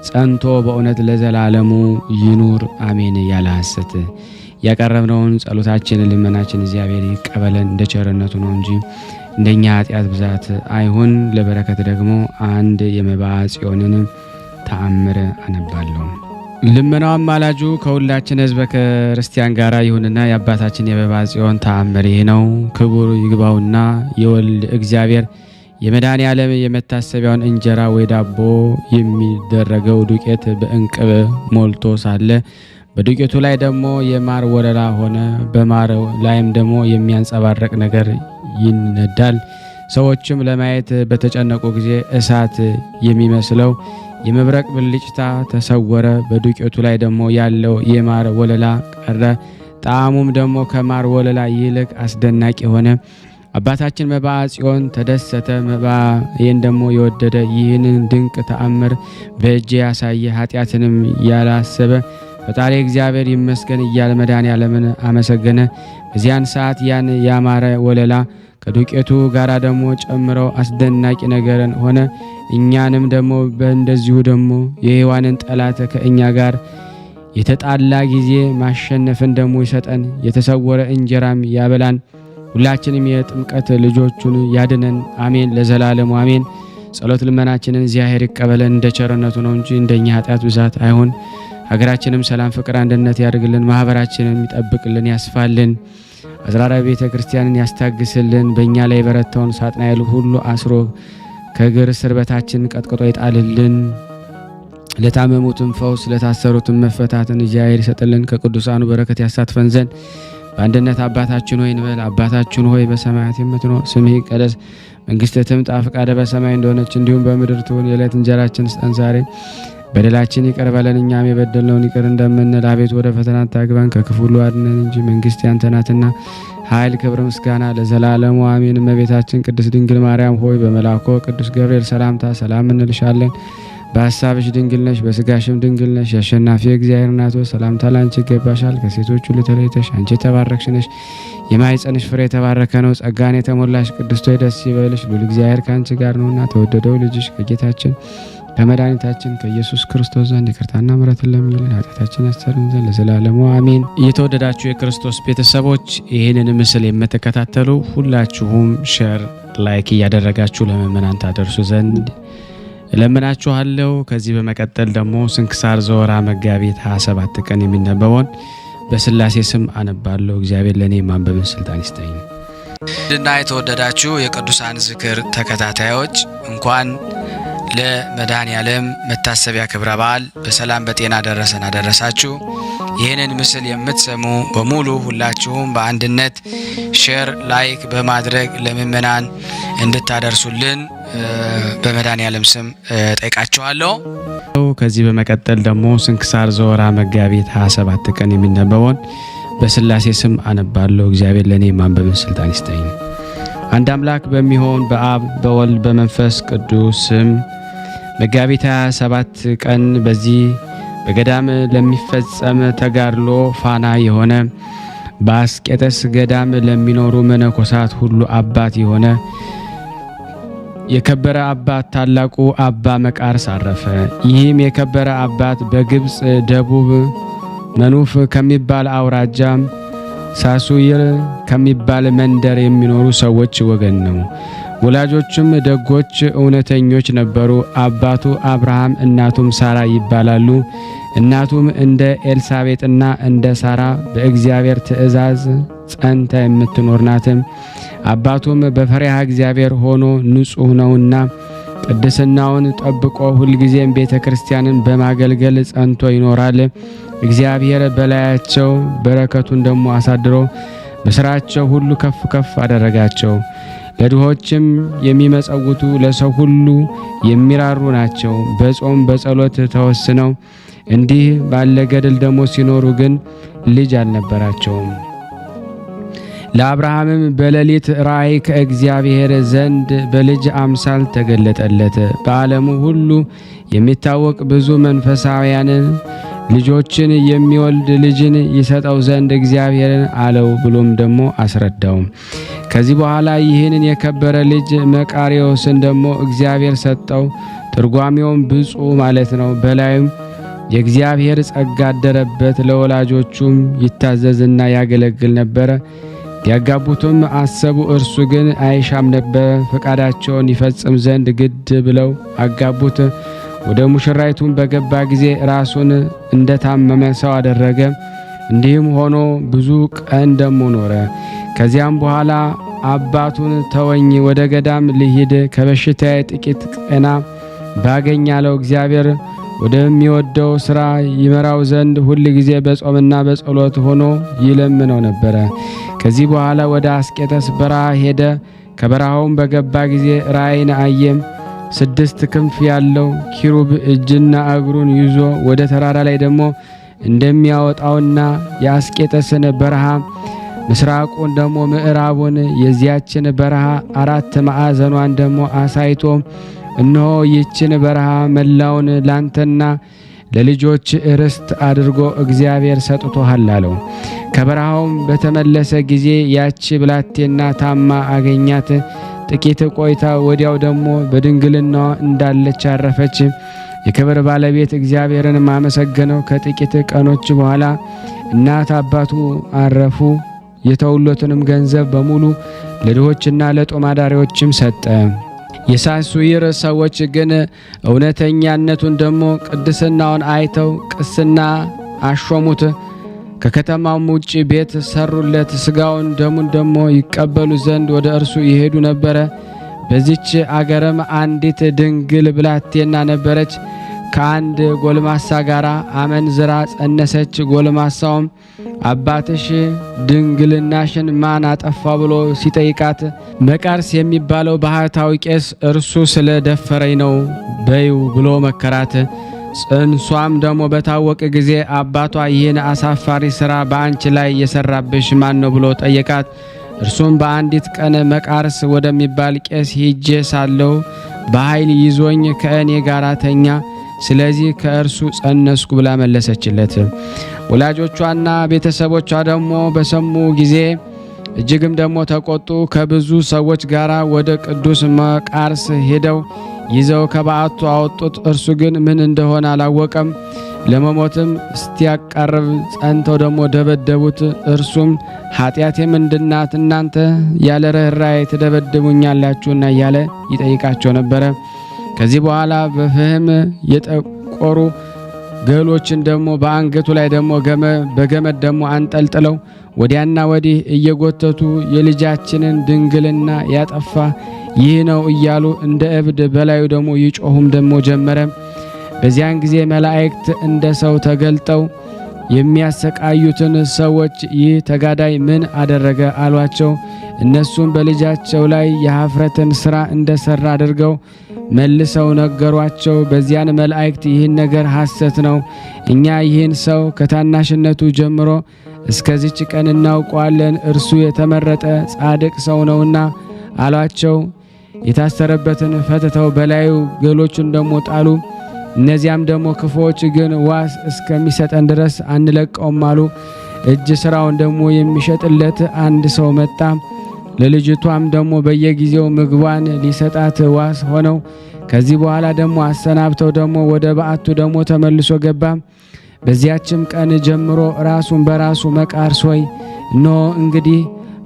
ጸንቶ በእውነት ለዘላለሙ ይኑር አሜን። ያለ ሐሰት ያቀረብነውን ጸሎታችን ልመናችን እግዚአብሔር ይቀበለን። እንደ ቸርነቱ ነው እንጂ እንደኛ ኃጢአት ብዛት አይሁን። ለበረከት ደግሞ አንድ የመባ ጽዮንን ተአምር አነባለሁ። ልመናው አማላጁ ከሁላችን ሕዝበ ክርስቲያን ጋር ይሁንና የአባታችን የመባ ጽዮን ተአምር ይህ ነው። ክቡር ይግባውና የወልድ እግዚአብሔር የመድኃኔዓለም የመታሰቢያውን እንጀራ ወይ ዳቦ የሚደረገው ዱቄት በእንቅብ ሞልቶ ሳለ በዱቄቱ ላይ ደግሞ የማር ወለላ ሆነ። በማር ላይም ደግሞ የሚያንጸባረቅ ነገር ይነዳል። ሰዎችም ለማየት በተጨነቁ ጊዜ እሳት የሚመስለው የመብረቅ ብልጭታ ተሰወረ። በዱቄቱ ላይ ደግሞ ያለው የማር ወለላ ቀረ። ጣዕሙም ደግሞ ከማር ወለላ ይልቅ አስደናቂ ሆነ። አባታችን መባ ጽዮን ተደሰተ። መባዬን ደግሞ የወደደ ይህንን ድንቅ ተአምር በእጄ ያሳየ ኃጢአትንም ያላሰበ ፈጣሪ እግዚአብሔር ይመስገን እያለ መድኃኔዓለምን አመሰገነ። በዚያን ሰዓት ያን ያማረ ወለላ ከዱቄቱ ጋር ደግሞ ጨምረው አስደናቂ ነገርን ሆነ። እኛንም ደግሞ በእንደዚሁ ደግሞ የሔዋንን ጠላት ከእኛ ጋር የተጣላ ጊዜ ማሸነፍን ደግሞ ይሰጠን። የተሰወረ እንጀራም ያበላን። ሁላችንም የጥምቀት ልጆቹን ያድነን አሜን። ለዘላለሙ አሜን። ጸሎት ልመናችንን እግዚአብሔር ይቀበለን። እንደ ቸርነቱ ነው እንጂ እንደኛ ኃጢአት ብዛት አይሁን። ሀገራችንም ሰላም፣ ፍቅር፣ አንድነት ያድርግልን። ማህበራችንን ይጠብቅልን፣ ያስፋልን። አዝራራ ቤተ ክርስቲያንን ያስታግስልን። በእኛ ላይ የበረታውን ሳጥናኤል ሁሉ አስሮ ከእግር ስር በታችን ቀጥቅጦ ይጣልልን። ለታመሙትም ፈውስ፣ ለታሰሩትም መፈታትን እግዚአብሔር ይሰጥልን። ከቅዱሳኑ በረከት ያሳትፈን ዘንድ በአንድነት አባታችን ሆይ እንበል። አባታችን ሆይ በሰማያት የምትኖር ስምህ ይቀደስ፣ መንግሥትህ ትምጣ፣ ፈቃድህ በሰማይ እንደሆነች እንዲሁም በምድር ትሁን። የዕለት እንጀራችንን ስጠን ዛሬ፣ በደላችን ይቅር በለን እኛም የበደልነውን ይቅር እንደምንል። አቤቱ ወደ ፈተና አታግባን ከክፉ ሁሉ አድነን እንጂ መንግሥት ያንተ ናትና ኃይል፣ ክብር፣ ምስጋና ለዘላለሙ አሜን። እመቤታችን ቅድስት ድንግል ማርያም ሆይ በመልአኩ ቅዱስ ገብርኤል ሰላምታ ሰላም እንልሻለን። በሐሳብሽ ድንግል ነሽ፣ በሥጋሽም ድንግል ነሽ። የአሸናፊ እግዚአብሔር እናት ሆይ ሰላምታ ላንቺ ይገባሻል። ከሴቶች ሁሉ ተለይተሽ አንቺ የተባረክሽ ነሽ፣ የማኅፀንሽ ፍሬ የተባረከ ነው። ጸጋን የተሞላሽ ቅድስት ሆይ ደስ ይበልሽ፣ ልዑል እግዚአብሔር ከአንቺ ጋር ነውና ተወደደው ልጅሽ ከጌታችን ከመድኃኒታችን ከኢየሱስ ክርስቶስ ዘንድ ይቅርታና ምሕረትን ለሚልን ኃጢአታችን ያስተሰርይልን ዘንድ ለዘላለሙ አሜን። እየተወደዳችሁ የክርስቶስ ቤተሰቦች ይህንን ምስል የምትከታተሉ ሁላችሁም ሼር፣ ላይክ እያደረጋችሁ ለምእመናን ታደርሱ ዘንድ እለምናችኋለሁ። ከዚህ በመቀጠል ደግሞ ስንክሳር ዘወርኀ መጋቢት 27 ቀን የሚነበበውን በሥላሴ ስም አነባለሁ። እግዚአብሔር ለእኔ ማንበብን ስልጣን ይስጠኝ። ድና የተወደዳችሁ የቅዱሳን ዝክር ተከታታዮች እንኳን ለመድኃኔዓለም መታሰቢያ ክብረ በዓል በሰላም በጤና ደረሰን አደረሳችሁ። ይህንን ምስል የምትሰሙ በሙሉ ሁላችሁም በአንድነት ሼር፣ ላይክ በማድረግ ለምእመናን እንድታደርሱልን በመድኃኔዓለም ስም ጠይቃችኋለሁ። ከዚህ በመቀጠል ደግሞ ስንክሳር ዘወርኀ መጋቢት 27 ቀን የሚነበበውን በስላሴ ስም አነባለሁ። እግዚአብሔር ለእኔ የማንበብን ስልጣን ይስጠኝ። አንድ አምላክ በሚሆን በአብ በወልድ በመንፈስ ቅዱስ ስም መጋቢት 27 ቀን በዚህ በገዳም ለሚፈጸም ተጋድሎ ፋና የሆነ በአስቄጥስ ገዳም ለሚኖሩ መነኮሳት ሁሉ አባት የሆነ የከበረ አባት ታላቁ አባ መቃርስ አረፈ። ይህም የከበረ አባት በግብፅ ደቡብ መኑፍ ከሚባል አውራጃ ሳሱይር ከሚባል መንደር የሚኖሩ ሰዎች ወገን ነው። ወላጆቹም ደጎች እውነተኞች ነበሩ። አባቱ አብርሃም እናቱም ሳራ ይባላሉ። እናቱም እንደ ኤልሳቤጥና እንደ ሳራ በእግዚአብሔር ትእዛዝ ጸንታ የምትኖር ናት። አባቱም በፈሪሃ እግዚአብሔር ሆኖ ንጹሕ ነውና ቅድስናውን ጠብቆ ሁልጊዜም ቤተ ክርስቲያንን በማገልገል ጸንቶ ይኖራል። እግዚአብሔር በላያቸው በረከቱን ደሞ አሳድሮ በስራቸው ሁሉ ከፍ ከፍ አደረጋቸው። ለድሆችም የሚመጸውቱ ለሰው ሁሉ የሚራሩ ናቸው። በጾም በጸሎት ተወስነው እንዲህ ባለ ገድል ደሞ ሲኖሩ ግን ልጅ አልነበራቸውም። ለአብርሃምም በሌሊት ራእይ ከእግዚአብሔር ዘንድ በልጅ አምሳል ተገለጠለት። በዓለሙ ሁሉ የሚታወቅ ብዙ መንፈሳውያንን ልጆችን የሚወልድ ልጅን ይሰጠው ዘንድ እግዚአብሔርን አለው ብሎም ደሞ አስረዳው። ከዚህ በኋላ ይህንን የከበረ ልጅ መቃርዮስን ደሞ እግዚአብሔር ሰጠው። ትርጓሜውም ብፁዕ ማለት ነው። በላዩም የእግዚአብሔር ጸጋ አደረበት። ለወላጆቹም ይታዘዝና ያገለግል ነበረ። ያጋቡትም አሰቡ። እርሱ ግን አይሻም ነበር። ፈቃዳቸውን ይፈጽም ዘንድ ግድ ብለው አጋቡት። ወደ ሙሽራይቱም በገባ ጊዜ ራሱን እንደታመመ ሰው አደረገ። እንዲህም ሆኖ ብዙ ቀን ደሞ ኖረ። ከዚያም በኋላ አባቱን ተወኝ፣ ወደ ገዳም ልሂድ፣ ከበሽታዬ ጥቂት ቀና ባገኛለው እግዚአብሔር ወደሚወደው ሥራ ይመራው ዘንድ ሁል ጊዜ በጾምና በጸሎት ሆኖ ይለምነው ነበረ። ከዚህ በኋላ ወደ አስቄጥስ በረሃ ሄደ። ከበረሃውም በገባ ጊዜ ራእይን አየም። 6 ክንፍ ያለው ኪሩብ እጅና እግሩን ይዞ ወደ ተራራ ላይ ደሞ እንደሚያወጣውና የአስቄጥስን በረሃ ምስራቁን ደሞ ምዕራቡን የዚያችን በረሃ 4 ማዕዘኗን ደሞ አሳይቶ እነሆ ይህችን በረሃ መላውን ላንተና ለልጆች ርስት አድርጎ እግዚአብሔር ሰጥቶሃል አለው። ከበረሃውም በተመለሰ ጊዜ ያቺ ብላቴና ታማ አገኛት። ጥቂት ቆይታ ወዲያው ደሞ በድንግልናዋ እንዳለች አረፈች። የክብር ባለቤት እግዚአብሔርን ማመሰገነው። ከጥቂት ቀኖች በኋላ እናት አባቱ አረፉ። የተውሎትንም ገንዘብ በሙሉ ለድሆችና ለጦም አዳሪዎችም ሰጠ። የሳሱይር ሰዎች ግን እውነተኛነቱን ደሞ ቅድስናውን አይተው ቅስና አሾሙት። ከከተማም ውጭ ቤት ሰሩለት። ስጋውን ደሙን ደሞ ይቀበሉ ዘንድ ወደ እርሱ ይሄዱ ነበረ። በዚች አገርም አንዲት ድንግል ብላቴና ነበረች። ከአንድ ጎልማሳ ጋር አመንዝራ ጸነሰች። ጎልማሳውም አባትሽ ድንግልናሽን ማን አጠፋ ብሎ ሲጠይቃት መቃርስ የሚባለው ባህታዊ ቄስ እርሱ ስለ ደፈረኝ ነው በይው ብሎ መከራት። ጽንሷም ደሞ በታወቀ ጊዜ አባቷ ይህን አሳፋሪ ሥራ በአንቺ ላይ የሰራብሽ ማን ነው ብሎ ጠየቃት። እርሱም በአንዲት ቀን መቃርስ ወደሚባል ቄስ ሄጄ ሳለው በኃይል ይዞኝ ከእኔ ጋር ተኛ፣ ስለዚህ ከእርሱ ጸነስኩ ብላ መለሰችለት። ወላጆቿና ቤተሰቦቿ ደሞ በሰሙ ጊዜ እጅግም ደሞ ተቆጡ። ከብዙ ሰዎች ጋር ወደ ቅዱስ መቃርስ ሄደው ይዘው ከበዓቱ አወጡት። እርሱ ግን ምን እንደሆነ አላወቀም። ለመሞትም እስቲያቃርብ ጸንተው ደሞ ደበደቡት። እርሱም ኃጢአቴ ምንድናት? እናንተ ያለ ርኅራኄ ትደበድቡኛላችሁና እያለ ይጠይቃቸው ነበረ። ከዚህ በኋላ በፍህም የጠቆሩ ገሎችን ደሞ በአንገቱ ላይ ደሞ በገመድ ደሞ አንጠልጥለው ወዲያና ወዲህ እየጎተቱ የልጃችንን ድንግልና ያጠፋ ይህ ነው እያሉ እንደ እብድ በላዩ ደግሞ ይጮሁም ደግሞ ጀመረ። በዚያን ጊዜ መላእክት እንደ ሰው ተገልጠው የሚያሰቃዩትን ሰዎች ይህ ተጋዳይ ምን አደረገ አሏቸው። እነሱም በልጃቸው ላይ የኀፍረትን ሥራ እንደሰራ አድርገው መልሰው ነገሯቸው። በዚያን መላእክት ይህን ነገር ሐሰት ነው፣ እኛ ይህን ሰው ከታናሽነቱ ጀምሮ እስከዚች ቀን እናውቀዋለን፣ እርሱ የተመረጠ ጻድቅ ሰው ነውና አሏቸው። የታሰረበትን ፈትተው በላዩ ገሎቹን ደሞ ጣሉ። እነዚያም ደሞ ክፉዎች ግን ዋስ እስከሚሰጠን ድረስ አንለቀውም አሉ። እጅ ስራውን ደሞ የሚሸጥለት አንድ ሰው መጣ። ለልጅቷም ደሞ በየጊዜው ምግቧን ሊሰጣት ዋስ ሆነው ከዚህ በኋላ ደሞ አሰናብተው ደሞ ወደ በዓቱ ደሞ ተመልሶ ገባ። በዚያችም ቀን ጀምሮ ራሱን በራሱ መቃርስ ሆይ እነሆ እንግዲህ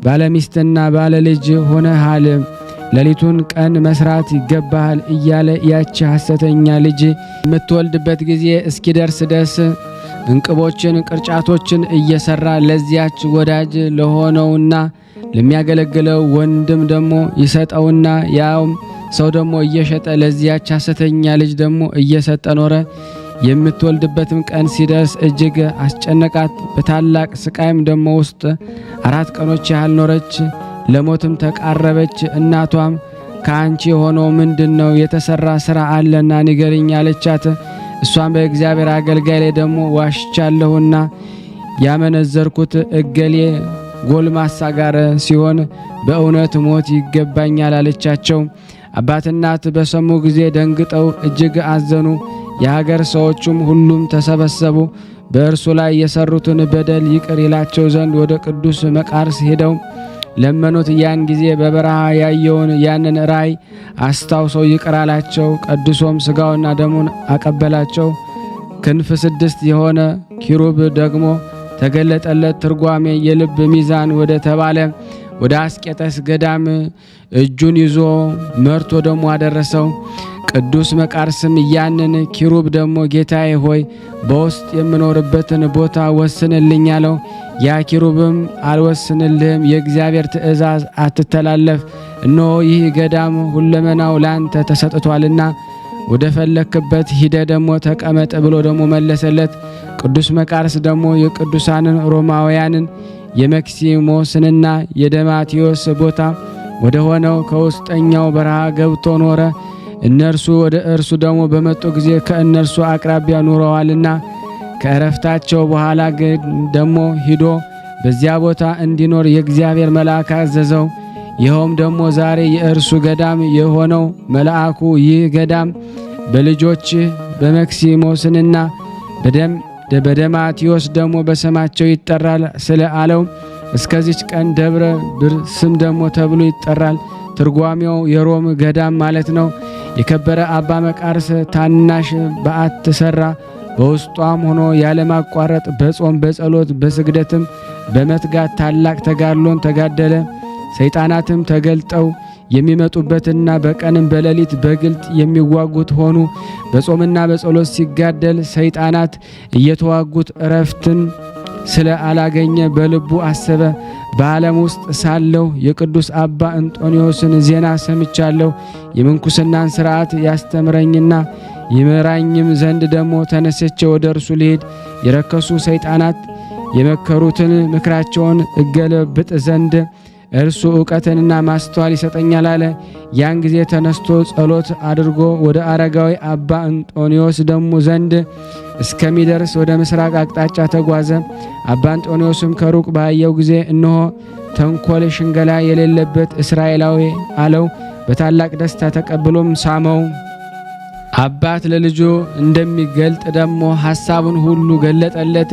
ባለሚስትና ባለልጅ ሆነሃል፣ ሌሊቱን ቀን መስራት ይገባሃል እያለ ያቺ ሐሰተኛ ልጅ የምትወልድበት ጊዜ እስኪደርስ ድረስ እንቅቦችን ቅርጫቶችን እየሰራ ለዚያች ወዳጅ ለሆነውና ለሚያገለግለው ወንድም ደሞ ይሰጠውና ያውም ሰው ደሞ እየሸጠ ለዚያች ሐሰተኛ ልጅ ደሞ እየሰጠ ኖረ። የምትወልድበትም ቀን ሲደርስ እጅግ አስጨነቃት። በታላቅ ስቃይም ደሞ ውስጥ 4 ቀኖች ያህል ኖረች። ለሞትም ተቃረበች። እናቷም ከአንቺ የሆነው ምንድነው? የተሰራ ሥራ አለና ንገሪኝ አለቻት። እሷም በእግዚአብሔር አገልጋይ ላይ ደሞ ዋሽቻለሁና ያመነዘርኩት እገሌ ጎልማሳ ጋር ሲሆን በእውነት ሞት ይገባኛል አለቻቸው። አባትናት በሰሙ ጊዜ ደንግጠው እጅግ አዘኑ። የሀገር ሰዎችም ሁሉም ተሰበሰቡ። በእርሱ ላይ የሰሩትን በደል ይቅር ይላቸው ዘንድ ወደ ቅዱስ መቃርስ ሄደው ለመኑት። ያን ጊዜ በበረሃ ያየውን ያንን ራእይ አስታውሰው ይቅር አላቸው። ቀድሶም ሥጋውና ደሙን አቀበላቸው። ክንፍ 6 የሆነ ኪሩብ ደግሞ ተገለጠለት። ትርጓሜ የልብ ሚዛን ወደ ተባለ ወደ አስቄጠስ ገዳም እጁን ይዞ መርቶ ደሞ አደረሰው። ቅዱስ መቃርስም ያንን ኪሩብ ደሞ ጌታዬ ሆይ በውስጥ የምኖርበትን ቦታ ወስንልኝ አለው። ያ ኪሩብም አልወስንልህም፣ የእግዚአብሔር ትእዛዝ አትተላለፍ፣ እነሆ ይህ ገዳም ሁለመናው ላንተ ተሰጥቷልና ወደ ፈለክበት ሂደ ደሞ ተቀመጥ ብሎ ደሞ መለሰለት። ቅዱስ መቃርስ ደሞ የቅዱሳንን ሮማውያንን የመክሲሞስንና የደማቴዎስ ቦታ ወደ ሆነው ከውስጠኛው በረሃ ገብቶ ኖረ። እነርሱ ወደ እርሱ ደሞ በመጡ ጊዜ ከእነርሱ አቅራቢያ ኑረዋልና ከእረፍታቸው በኋላ ግን ደሞ ሂዶ በዚያ ቦታ እንዲኖር የእግዚአብሔር መልአክ አዘዘው። ይኸውም ደሞ ዛሬ የእርሱ ገዳም የሆነው መልአኩ ይህ ገዳም በልጆች በመክሲሞስንና በደማቴዎስ ደሞ በስማቸው ይጠራል ስለ አለው እስከዚች ቀን ደብረ ብርስም ደሞ ተብሎ ይጠራል። ትርጓሜው የሮም ገዳም ማለት ነው። የከበረ አባ መቃርስ ታናሽ በዓት ሰራ። በውስጧም ሆኖ ያለማቋረጥ በጾም በጸሎት በስግደትም በመትጋት ታላቅ ተጋድሎን ተጋደለ። ሰይጣናትም ተገልጠው የሚመጡበትና በቀንም በሌሊት በግልጥ የሚዋጉት ሆኑ። በጾምና በጸሎት ሲጋደል ሰይጣናት እየተዋጉት እረፍትን ስለ አላገኘ በልቡ አሰበ። በዓለም ውስጥ ሳለሁ የቅዱስ አባ እንጦንዮስን ዜና ሰምቻለሁ። የምንኩስናን ሥርዓት ያስተምረኝና ይመራኝም ዘንድ ደሞ ተነስቼ ወደ እርሱ ልሄድ፣ የረከሱ ሰይጣናት የመከሩትን ምክራቸውን እገለብጥ ዘንድ እርሱ ዕውቀትንና ማስተዋል ይሰጠኛል አለ። ያን ጊዜ ተነስቶ ጸሎት አድርጎ ወደ አረጋዊ አባ እንጦንዮስ ደሞ ዘንድ እስከሚደርስ ወደ ምስራቅ አቅጣጫ ተጓዘ። አባ እንጦንዮስም ከሩቅ ባየው ጊዜ እነሆ ተንኮል ሽንገላ የሌለበት እስራኤላዊ አለው። በታላቅ ደስታ ተቀብሎም ሳመው። አባት ለልጁ እንደሚገልጥ ደሞ ሐሳቡን ሁሉ ገለጠለት።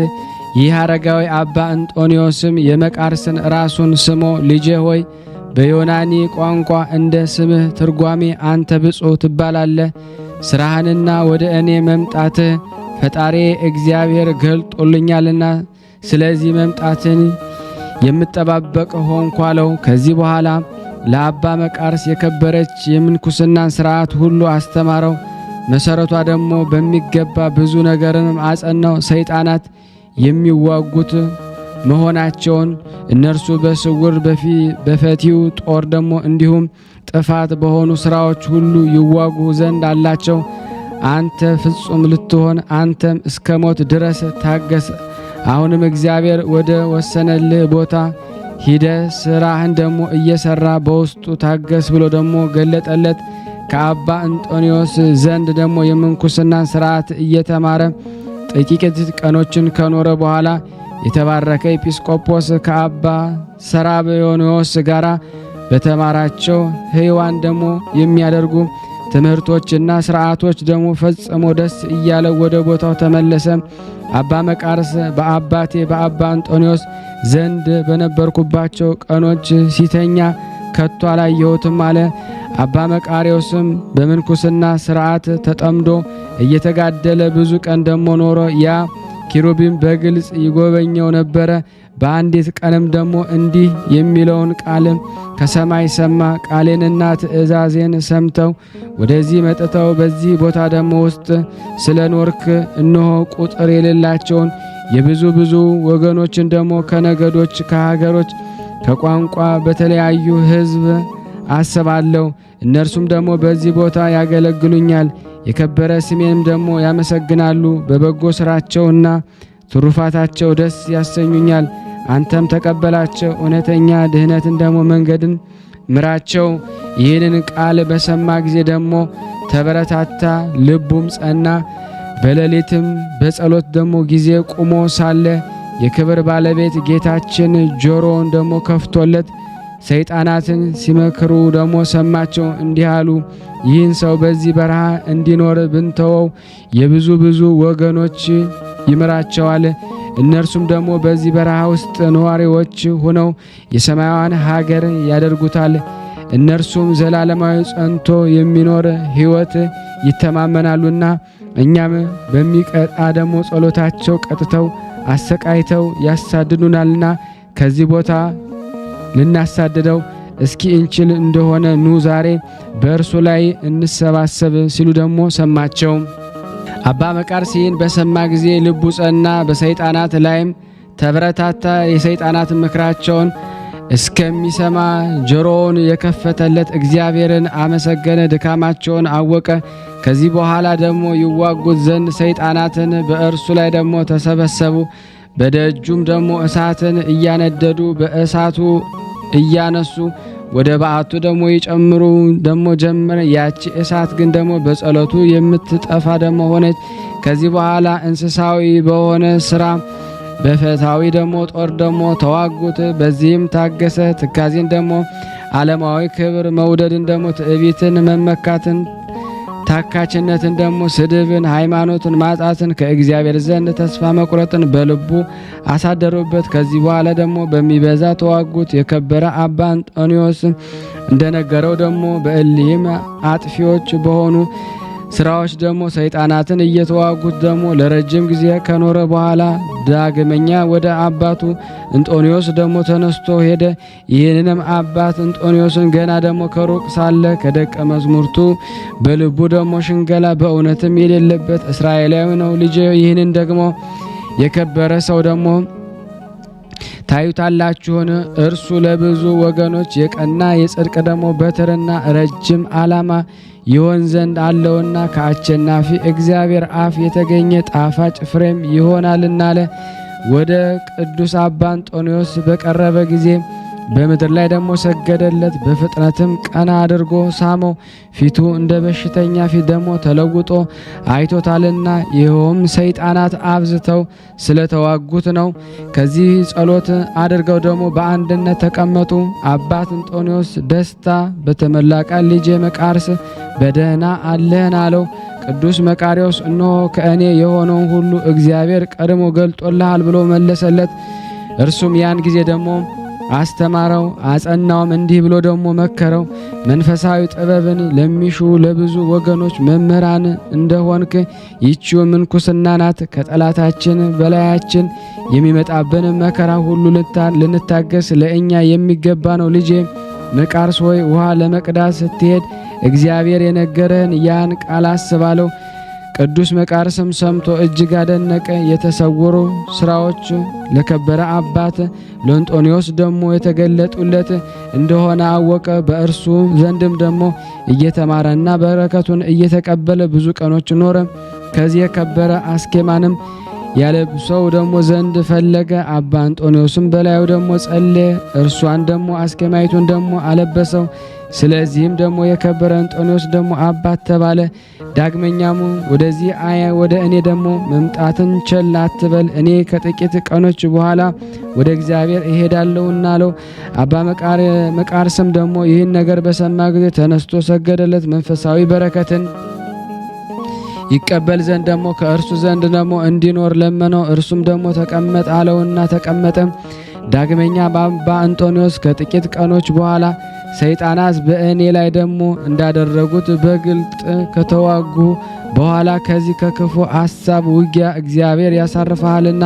ይህ አረጋዊ አባ እንጦንዮስም የመቃርስን ራሱን ስሞ ልጄ ሆይ በዮናኒ ቋንቋ እንደ ስምህ ትርጓሜ አንተ ብፁዕ ትባላለህ። ሥራህንና ወደ እኔ መምጣትህ ፈጣሪ እግዚአብሔር ገልጦልኛልና ስለዚህ መምጣትን የምጠባበቅ ሆንኩ አለው። ከዚህ በኋላ ለአባ መቃርስ የከበረች የምንኩስናን ሥርዓት ሁሉ አስተማረው። መሰረቷ ደግሞ በሚገባ ብዙ ነገርንም አጸናው። ሰይጣናት የሚዋጉት መሆናቸውን እነርሱ በስውር በፈቲው ጦር ደግሞ እንዲሁም ጥፋት በሆኑ ስራዎች ሁሉ ይዋጉ ዘንድ አላቸው። አንተ ፍጹም ልትሆን አንተም እስከ ሞት ድረስ ታገስ። አሁንም እግዚአብሔር ወደ ወሰነልህ ቦታ ሂደ ስራህን ደግሞ እየሰራ በውስጡ ታገስ ብሎ ደግሞ ገለጠለት። ከአባ እንጦንዮስ ዘንድ ደግሞ የምንኩስናን ስርዓት እየተማረ ጥቂት ቀኖችን ከኖረ በኋላ የተባረከ ኤጲስቆጶስ ከአባ ሰራብዮኖስ ጋራ በተማራቸው ሕያዋን ደግሞ የሚያደርጉ ትምህርቶችና ስርዓቶች ደግሞ ፈጽሞ ደስ እያለው ወደ ቦታው ተመለሰ። አባ መቃርስ በአባቴ በአባ እንጦንዮስ ዘንድ በነበርኩባቸው ቀኖች ሲተኛ ከቶ አላየሁትም አለ። አባ መቃርዮስም በምንኩስና ስርዓት ተጠምዶ እየተጋደለ ብዙ ቀን ደግሞ ኖሮ ያ ኪሩቢም በግልጽ ይጎበኘው ነበረ። በአንዲት ቀንም ደግሞ እንዲህ የሚለውን ቃልም ከሰማይ ሰማ። ቃሌንና ትእዛዜን ሰምተው ወደዚህ መጥተው በዚህ ቦታ ደግሞ ውስጥ ስለ ኖርክ እነሆ ቁጥር የሌላቸውን የብዙ ወገኖችን ደግሞ ከነገዶች፣ ከሀገሮች፣ ከቋንቋ በተለያዩ ሕዝብ አስባለሁ። እነርሱም ደግሞ በዚህ ቦታ ያገለግሉኛል፣ የከበረ ስሜንም ደግሞ ያመሰግናሉ። በበጎ ስራቸውና ትሩፋታቸው ደስ ያሰኙኛል። አንተም ተቀበላቸው፣ እውነተኛ ድህነትን ደግሞ መንገድን ምራቸው። ይህንን ቃል በሰማ ጊዜ ደግሞ ተበረታታ፣ ልቡም ጸና። በሌሊትም በጸሎት ደግሞ ጊዜ ቁሞ ሳለ የክብር ባለቤት ጌታችን ጆሮውን ደግሞ ከፍቶለት ሰይጣናትን ሲመክሩ ደግሞ ሰማቸው። እንዲህ አሉ፣ ይህን ሰው በዚህ በረሃ እንዲኖር ብንተወው የብዙ ወገኖች ይምራቸዋል። እነርሱም ደግሞ በዚህ በረሃ ውስጥ ነዋሪዎች ሆነው የሰማያዊን ሀገር ያደርጉታል። እነርሱም ዘላለማዊ ጸንቶ የሚኖር ሕይወት ይተማመናሉና እኛም በሚቀጣ ደግሞ ጸሎታቸው ቀጥተው አሰቃይተው ያሳድዱናልና ከዚህ ቦታ ልናሳድደው እስኪ እንችል እንደሆነ ኑ ዛሬ በእርሱ ላይ እንሰባሰብ ሲሉ ደግሞ ሰማቸው። አባ መቃርስ ይህን በሰማ ጊዜ ልቡ ጸና፣ በሰይጣናት ላይም ተበረታታ። የሰይጣናት ምክራቸውን እስከሚሰማ ጆሮውን የከፈተለት እግዚአብሔርን አመሰገነ፣ ድካማቸውን አወቀ። ከዚህ በኋላ ደግሞ ይዋጉት ዘንድ ሰይጣናትን በእርሱ ላይ ደግሞ ተሰበሰቡ። በደጁም ደግሞ እሳትን እያነደዱ በእሳቱ እያነሱ ወደ በዓቱ ደግሞ ይጨምሩ ደግሞ ጀመረ። ያቺ እሳት ግን ደግሞ በጸሎቱ የምትጠፋ ደግሞ ሆነች። ከዚህ በኋላ እንስሳዊ በሆነ ስራ በፈታዊ ደግሞ ጦር ደግሞ ተዋጉት። በዚህም ታገሰ። ትካዜን ደግሞ ዓለማዊ ክብር መውደድን ደግሞ ትዕቢትን፣ መመካትን፣ ታካችነትን ደግሞ ስድብን፣ ሃይማኖትን ማጣትን፣ ከእግዚአብሔር ዘንድ ተስፋ መቁረጥን በልቡ አሳደሩበት። ከዚህ በኋላ ደግሞ በሚበዛ ተዋጉት። የከበረ አባ እንጦንዮስ እንደነገረው ደግሞ በእሊህም አጥፊዎች በሆኑ ስራዎች ደግሞ ሰይጣናትን እየተዋጉት ደግሞ ለረጅም ጊዜ ከኖረ በኋላ ዳግመኛ ወደ አባቱ እንጦንዮስ ደግሞ ተነስቶ ሄደ። ይህንንም አባት እንጦንዮስን ገና ደግሞ ከሩቅ ሳለ ከደቀ መዝሙርቱ በልቡ ደግሞ ሽንገላ በእውነትም የሌለበት እስራኤላዊ ነው። ልጄ ይህንን ደግሞ የከበረ ሰው ደግሞ ታዩታላችሁን? እርሱ ለብዙ ወገኖች የቀና የጽድቅ ደግሞ በትርና ረጅም ዓላማ ይሆን ዘንድ አለውና ከአሸናፊ እግዚአብሔር አፍ የተገኘ ጣፋጭ ፍሬም ይሆናልና አለ። ወደ ቅዱስ አባ እንጦንዮስ በቀረበ ጊዜ በምድር ላይ ደግሞ ሰገደለት። በፍጥነትም ቀና አድርጎ ሳመው። ፊቱ እንደ በሽተኛ ፊት ደግሞ ተለውጦ አይቶታልና ይኸውም ሰይጣናት አብዝተው ስለተዋጉት ነው። ከዚህ ጸሎት አድርገው ደግሞ በአንድነት ተቀመጡ። አባት እንጦንዮስ ደስታ በተመላ ቃል ልጄ መቃርስ በደህና አለህን አለው። ቅዱስ መቃርዮስ እነሆ ከእኔ የሆነውን ሁሉ እግዚአብሔር ቀድሞ ገልጦልሃል ብሎ መለሰለት። እርሱም ያን ጊዜ ደግሞ አስተማረው፣ አጸናውም። እንዲህ ብሎ ደግሞ መከረው። መንፈሳዊ ጥበብን ለሚሹ ለብዙ ወገኖች መምህራን እንደሆንክ ይህችው ምንኩስና ናት። ከጠላታችን በላያችን የሚመጣብን መከራ ሁሉ ልንታገስ ለእኛ የሚገባ ነው። ልጄ መቃርስ ሆይ ውሃ ለመቅዳት ስትሄድ እግዚአብሔር የነገረህን ያን ቃል አስባለው። ቅዱስ መቃርስም ሰምቶ እጅግ አደነቀ። የተሰወሩ ስራዎች ለከበረ አባት ለእንጦንዮስ ደግሞ የተገለጡለት እንደሆነ አወቀ። በእርሱ ዘንድም ደግሞ እየተማረና በረከቱን እየተቀበለ ብዙ ቀኖች ኖረ። ከዚህ የከበረ አስኬማንም ያለብሰው ደግሞ ዘንድ ፈለገ። አባ አንጦንዮስም በላዩ ደግሞ ጸለየ። እርሷን ደግሞ አስኬማይቱን ደግሞ አለበሰው። ስለዚህም ደግሞ የከበረ አንጦንዮስ ደግሞ አባት ተባለ። ዳግመኛም ወደዚህ ወደ እኔ ደግሞ መምጣትን ቸል አትበል፣ እኔ ከጥቂት ቀኖች በኋላ ወደ እግዚአብሔር እሄዳለሁና አለው። አባ መቃርስም ደግሞ ይህን ነገር በሰማ ጊዜ ተነስቶ ሰገደለት። መንፈሳዊ በረከትን ይቀበል ዘንድ ደግሞ ከእርሱ ዘንድ ደግሞ እንዲኖር ለመነው። እርሱም ደግሞ ተቀመጥ አለውና ተቀመጠ። ዳግመኛ በአባ አንጦንዮስ ከጥቂት ቀኖች በኋላ ሰይጣናት በእኔ ላይ ደግሞ እንዳደረጉት በግልጥ ከተዋጉ በኋላ ከዚህ ከክፉ ሐሳብ ውጊያ እግዚአብሔር ያሳርፈሃልና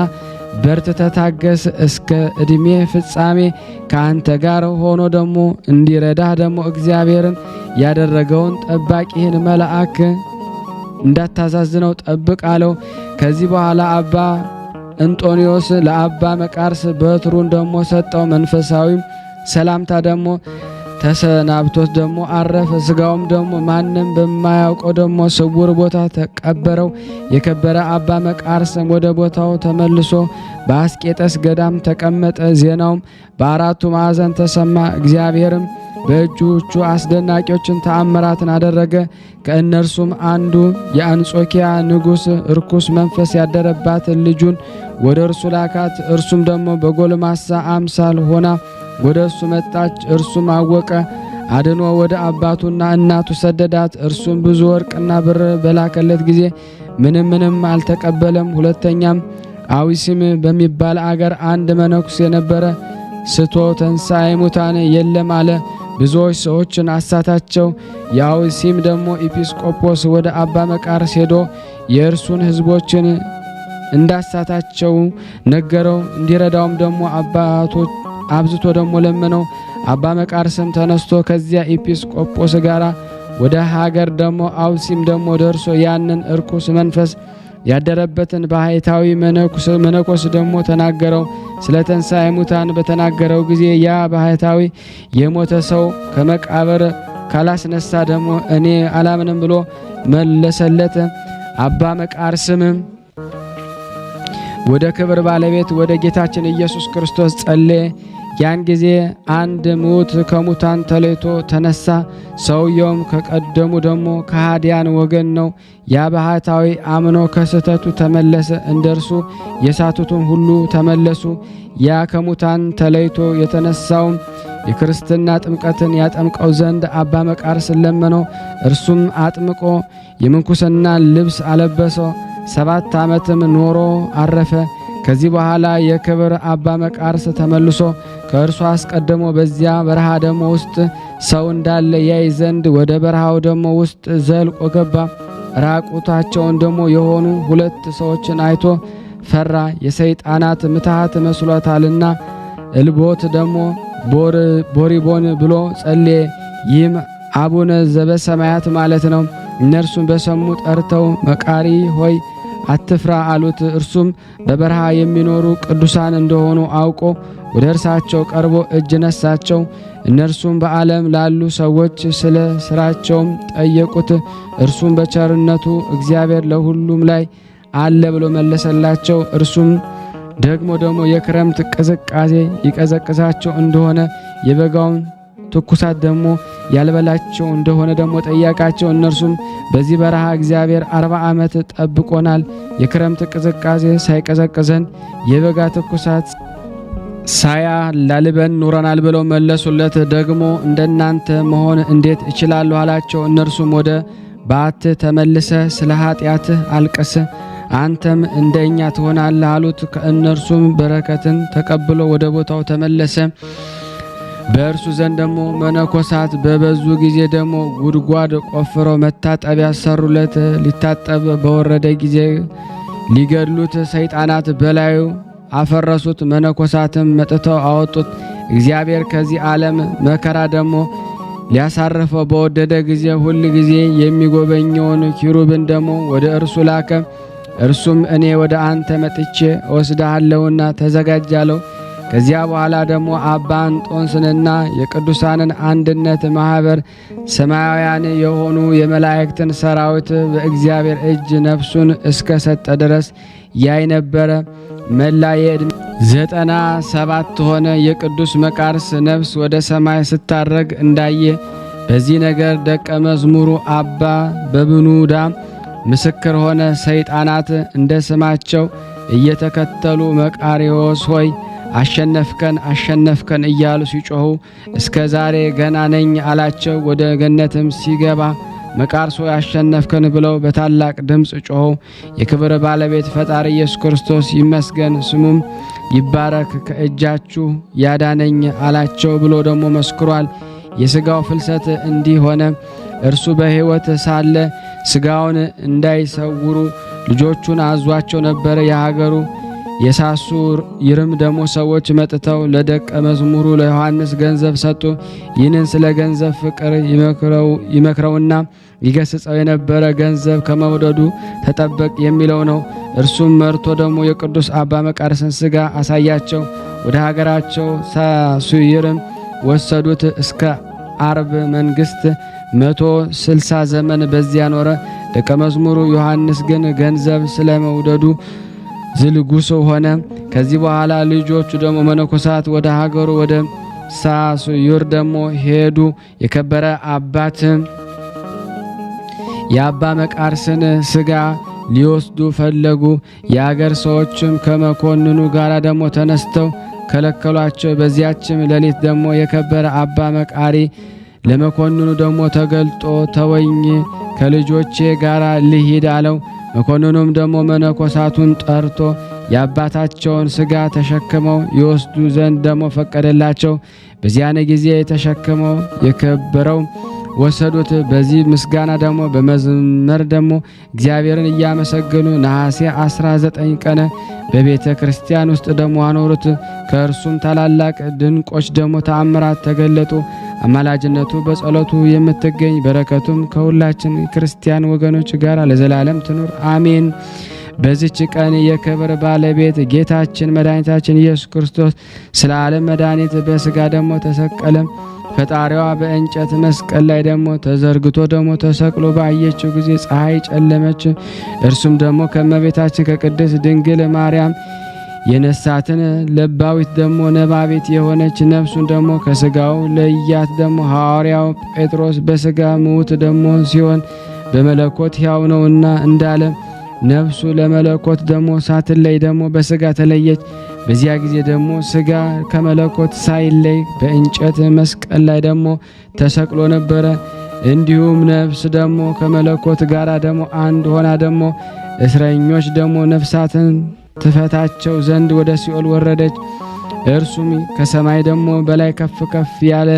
በርትተህ ታገስ፣ እስከ ዕድሜ ፍጻሜ ከአንተ ጋር ሆኖ ደግሞ እንዲረዳህ ደግሞ እግዚአብሔርን ያደረገውን ጠባቂህን መልአክ እንዳታዛዝነው ጠብቅ አለው። ከዚህ በኋላ አባ እንጦንዮስ ለአባ መቃርስ በትሩን ደግሞ ሰጠው። መንፈሳዊ ሰላምታ ደግሞ ተሰናብቶት ደግሞ አረፈ። ስጋውም ደግሞ ማንም በማያውቀው ደግሞ ስውር ቦታ ተቀበረው። የከበረ አባ መቃርስም ወደ ቦታው ተመልሶ በአስቄጠስ ገዳም ተቀመጠ። ዜናውም በአራቱ ማዕዘን ተሰማ። እግዚአብሔርም በእጆቹ አስደናቂዎችን ተአምራትን አደረገ። ከእነርሱም አንዱ የአንጾኪያ ንጉሥ ርኩስ መንፈስ ያደረባትን ልጁን ወደ እርሱ ላካት። እርሱም ደግሞ በጎልማሳ አምሳል ሆና ወደ እርሱ መጣች። እርሱም አወቀ፣ አድኖ ወደ አባቱና እናቱ ሰደዳት። እርሱም ብዙ ወርቅና ብር በላከለት ጊዜ ምንም አልተቀበለም። ሁለተኛም አዊሲም በሚባል አገር አንድ መነኩሴ ነበረ። ስቶ ተንሣኤ ሙታን የለም አለ። ብዙዎች ሰዎችን አሳታቸው። የአዊሲም ደግሞ ኤጲስቆጶስ ወደ አባ መቃርስ ሄዶ የእርሱን ሕዝቦችን እንዳሳታቸው ነገረው። እንዲረዳውም ደግሞ አብዝቶ ደግሞ ለመነው። አባ መቃርስም ተነስቶ ከዚያ ኤጲስቆጶስ ጋር ወደ ሀገር ደግሞ አውሲም ደግሞ ደርሶ ያንን እርኩስ መንፈስ ያደረበትን ባህታዊ መነኮስ ደግሞ ተናገረው። ስለ ተንሣኤ ሙታን በተናገረው ጊዜ ያ ባህታዊ የሞተ ሰው ከመቃብር ካላስነሳ ደግሞ እኔ አላምንም ብሎ መለሰለት። አባ መቃርስም ወደ ክብር ባለቤት ወደ ጌታችን ኢየሱስ ክርስቶስ ጸለየ። ያን ጊዜ አንድ ምውት ከሙታን ተለይቶ ተነሳ። ሰውየውም ከቀደሙ ደግሞ ከሃዲያን ወገን ነው። ያ ባህታዊ አምኖ ከስህተቱ ተመለሰ። እንደርሱ የሳቱትን ሁሉ ተመለሱ። ያ ከሙታን ተለይቶ የተነሳውም የክርስትና ጥምቀትን ያጠምቀው ዘንድ አባ መቃርስን ለመነው። እርሱም አጥምቆ የምንኩስና ልብስ አለበሰው። 7 ዓመትም ኖሮ አረፈ። ከዚህ በኋላ የክብር አባ መቃርስ ተመልሶ ከእርሱ አስቀድሞ በዚያ በረሃ ደግሞ ውስጥ ሰው እንዳለ ያይ ዘንድ ወደ በረሃው ደግሞ ውስጥ ዘልቆ ገባ። ራቁታቸውን ደግሞ የሆኑ 2 ሰዎችን አይቶ ፈራ። የሰይጣናት ምትሃት መስሎታልና እልቦት ደግሞ ቦሪቦን ብሎ ጸለየ። ይህም አቡነ ዘበሰማያት ማለት ነው። እነርሱም በሰሙ ጠርተው መቃሪ ሆይ አትፍራ አሉት። እርሱም በበረሃ የሚኖሩ ቅዱሳን እንደሆኑ አውቆ ወደ እርሳቸው ቀርቦ እጅ ነሳቸው። እነርሱም በዓለም ላሉ ሰዎች ስለ ስራቸውም ጠየቁት። እርሱም በቸርነቱ እግዚአብሔር ለሁሉም ላይ አለ ብሎ መለሰላቸው። እርሱም ደግሞ የክረምት ቅዝቃዜ ይቀዘቅዛቸው እንደሆነ የበጋውን ትኩሳት ደግሞ ያልበላቸው እንደሆነ ደግሞ ጠየቃቸው። እነርሱም በዚህ በረሃ እግዚአብሔር 40 ዓመት ጠብቆናል፣ የክረምት ቅዝቃዜ ሳይቀዘቅዘን የበጋ ትኩሳት ሳያላልበን ኑረናል ብለው መለሱለት። ደግሞ እንደናንተ መሆን እንዴት እችላለሁ አላቸው። እነርሱም ወደ ባት ተመልሰ ስለ ኃጢአትህ አልቅስ፣ አንተም እንደኛ ትሆናለህ አሉት። ከእነርሱም በረከትን ተቀብሎ ወደ ቦታው ተመለሰ። በእርሱ ዘንድ ደግሞ መነኮሳት በበዙ ጊዜ ደግሞ ጉድጓድ ቆፍረው መታጠቢያ ሰሩለት። ሊታጠብ በወረደ ጊዜ ሊገድሉት ሰይጣናት በላዩ አፈረሱት። መነኮሳትም መጥተው አወጡት። እግዚአብሔር ከዚህ ዓለም መከራ ደግሞ ሊያሳርፈው በወደደ ጊዜ ሁል ጊዜ የሚጎበኘውን ኪሩብን ደግሞ ወደ እርሱ ላከ። እርሱም እኔ ወደ አንተ መጥቼ እወስድሃለሁና ተዘጋጃለሁ። ከዚያ በኋላ ደግሞ አባ እንጦንስንና የቅዱሳንን አንድነት ማኅበር ሰማያውያን የሆኑ የመላእክትን ሰራዊት በእግዚአብሔር እጅ ነፍሱን እስከ ሰጠ ድረስ ያይ ነበረ። መላ የዕድሜ 97 ሆነ። የቅዱስ መቃርስ ነፍስ ወደ ሰማይ ስታረግ እንዳየ በዚህ ነገር ደቀ መዝሙሩ አባ በብኑዳ ምስክር ሆነ። ሰይጣናት እንደ ስማቸው እየተከተሉ መቃሪዎስ ሆይ አሸነፍከን አሸነፍከን እያሉ ሲጮኹ እስከ ዛሬ ገና ነኝ አላቸው። ወደ ገነትም ሲገባ መቃርስ ሆይ አሸነፍከን ብለው በታላቅ ድምፅ ጮኹ። የክብር ባለቤት ፈጣሪ ኢየሱስ ክርስቶስ ይመስገን፣ ስሙም ይባረክ፣ ከእጃችሁ ያዳነኝ አላቸው ብሎ ደግሞ መስክሯል። የሥጋው ፍልሰት እንዲህ ሆነ። እርሱ በሕይወት ሳለ ሥጋውን እንዳይሰውሩ ልጆቹን አዟቸው ነበረ። የሀገሩ የሳሱ ይርም ደግሞ ሰዎች መጥተው ለደቀ መዝሙሩ ለዮሐንስ ገንዘብ ሰጡ። ይህንን ስለ ገንዘብ ፍቅር ይመክረውና ይገስጸው የነበረ ገንዘብ ከመውደዱ ተጠበቅ የሚለው ነው። እርሱም መርቶ ደግሞ የቅዱስ አባ መቃርስን ሥጋ አሳያቸው። ወደ ሀገራቸው ሳሱይርም ወሰዱት። እስከ አርብ መንግሥት 160 ዘመን በዚያ ኖረ። ደቀ መዝሙሩ ዮሐንስ ግን ገንዘብ ስለ መውደዱ ዝልጉስ ሆነ። ከዚህ በኋላ ልጆቹ ደግሞ መነኮሳት ወደ ሀገሩ ወደ ሳሱይር ደግሞ ሄዱ። የከበረ አባት የአባ መቃርስን ሥጋ ሊወስዱ ፈለጉ። የአገር ሰዎችም ከመኮንኑ ጋር ደግሞ ተነስተው ከለከሏቸው። በዚያችም ሌሊት ደግሞ የከበረ አባ መቃሪ ለመኮንኑ ደግሞ ተገልጦ ተወኝ፣ ከልጆቼ ጋር ልሂድ አለው። መኮንኑም ደግሞ መነኮሳቱን ጠርቶ የአባታቸውን ሥጋ ተሸክመው ይወስዱ ዘንድ ደግሞ ፈቀደላቸው። በዚያን ጊዜ ተሸክመው የከበረው ወሰዱት። በዚህ ምስጋና ደግሞ በመዝመር ደግሞ እግዚአብሔርን እያመሰገኑ ነሐሴ 19 ቀን በቤተ ክርስቲያን ውስጥ ደግሞ አኖሩት። ከእርሱም ታላላቅ ድንቆች ደግሞ ተአምራት ተገለጡ። አማላጅነቱ በጸሎቱ የምትገኝ በረከቱም ከሁላችን ክርስቲያን ወገኖች ጋር ለዘላለም ትኑር አሜን። በዚች ቀን የክብር ባለቤት ጌታችን መድኃኒታችን ኢየሱስ ክርስቶስ ስለ ዓለም መድኃኒት በሥጋ ደግሞ ተሰቀለ። ፈጣሪዋ በእንጨት መስቀል ላይ ደግሞ ተዘርግቶ ደግሞ ተሰቅሎ ባየችው ጊዜ ፀሐይ ጨለመች። እርሱም ደግሞ ከእመቤታችን ከቅድስት ድንግል ማርያም የነሳትን ለባዊት ደግሞ ነባቤት የሆነች ነፍሱን ደግሞ ከሥጋው ለያት። ደግሞ ሐዋርያው ጴጥሮስ በሥጋ ምውት ደግሞ ሲሆን በመለኮት ሕያው ነውና እንዳለ ነፍሱ ለመለኮት ደግሞ ሳትለይ ደግሞ በሥጋ ተለየች። በዚያ ጊዜ ደግሞ ሥጋ ከመለኮት ሳይለይ በእንጨት መስቀል ላይ ደግሞ ተሰቅሎ ነበረ። እንዲሁም ነፍስ ደግሞ ከመለኮት ጋር ደግሞ አንድ ሆና ደግሞ እስረኞች ደግሞ ነፍሳትን ትፈታቸው ዘንድ ወደ ሲኦል ወረደች። እርሱም ከሰማይ ደግሞ በላይ ከፍ ከፍ ያለ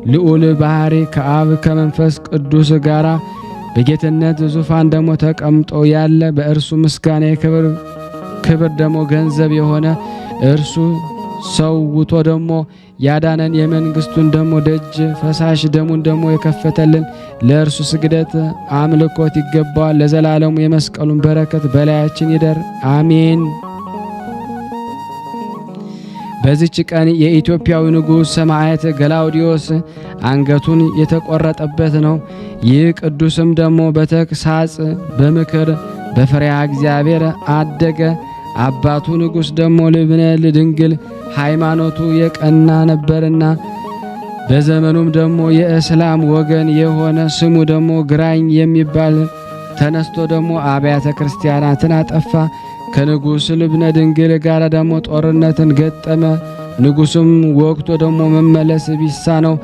ልዑል ባህሪ ከአብ ከመንፈስ ቅዱስ ጋራ በጌትነት ዙፋን ደግሞ ተቀምጦ ያለ በእርሱ ምስጋና ክብር ደግሞ ገንዘብ የሆነ እርሱ ሰውቶ ደግሞ ያዳነን የመንግስቱን ደግሞ ደጅ ፈሳሽ ደሙን ደግሞ የከፈተልን ለእርሱ ስግደት አምልኮት ይገባዋል። ለዘላለሙ የመስቀሉን በረከት በላያችን ይደር አሜን። በዚች ቀን የኢትዮጵያዊ ንጉሥ ሰማዕት ገላውዲዮስ አንገቱን የተቆረጠበት ነው። ይህ ቅዱስም ደግሞ በተግሳጽ በምክር በፍሬሃ እግዚአብሔር አደገ። አባቱ ንጉሥ ደግሞ ልብነ ድንግል ሃይማኖቱ የቀና ነበርና በዘመኑም ደግሞ የእስላም ወገን የሆነ ስሙ ደግሞ ግራኝ የሚባል ተነስቶ ደግሞ አብያተ ክርስቲያናትን አጠፋ። ከንጉሥ ልብነ ድንግል ጋር ደግሞ ጦርነትን ገጠመ። ንጉሡም ወቅቶ ደግሞ መመለስ ቢሳነው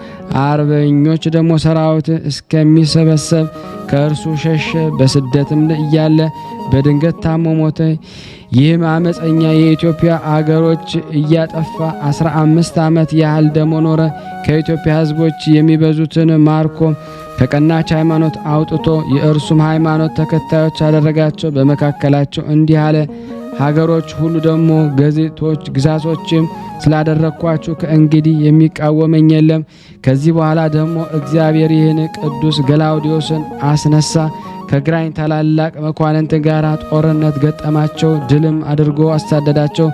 አርበኞች ደግሞ ሰራዊት እስከሚሰበሰብ ከእርሱ ሸሸ። በስደትም እያለ በድንገት ታሞ ሞተ። ይህም አመፀኛ የኢትዮጵያ አገሮች እያጠፋ 15 ዓመት ያህል ደግሞ ኖረ። ከኢትዮጵያ ሕዝቦች የሚበዙትን ማርኮ ከቀናች ሃይማኖት አውጥቶ የእርሱም ሃይማኖት ተከታዮች አደረጋቸው። በመካከላቸው እንዲህ አለ። ሀገሮች ሁሉ ደግሞ ግዛቶችም ስላደረግኳችሁ ከእንግዲህ የሚቃወመኝ የለም። ከዚህ በኋላ ደግሞ እግዚአብሔር ይህን ቅዱስ ገላውዲዮስን አስነሳ። ከግራኝ ታላላቅ መኳንንት ጋር ጦርነት ገጠማቸው፣ ድልም አድርጎ አሳደዳቸው።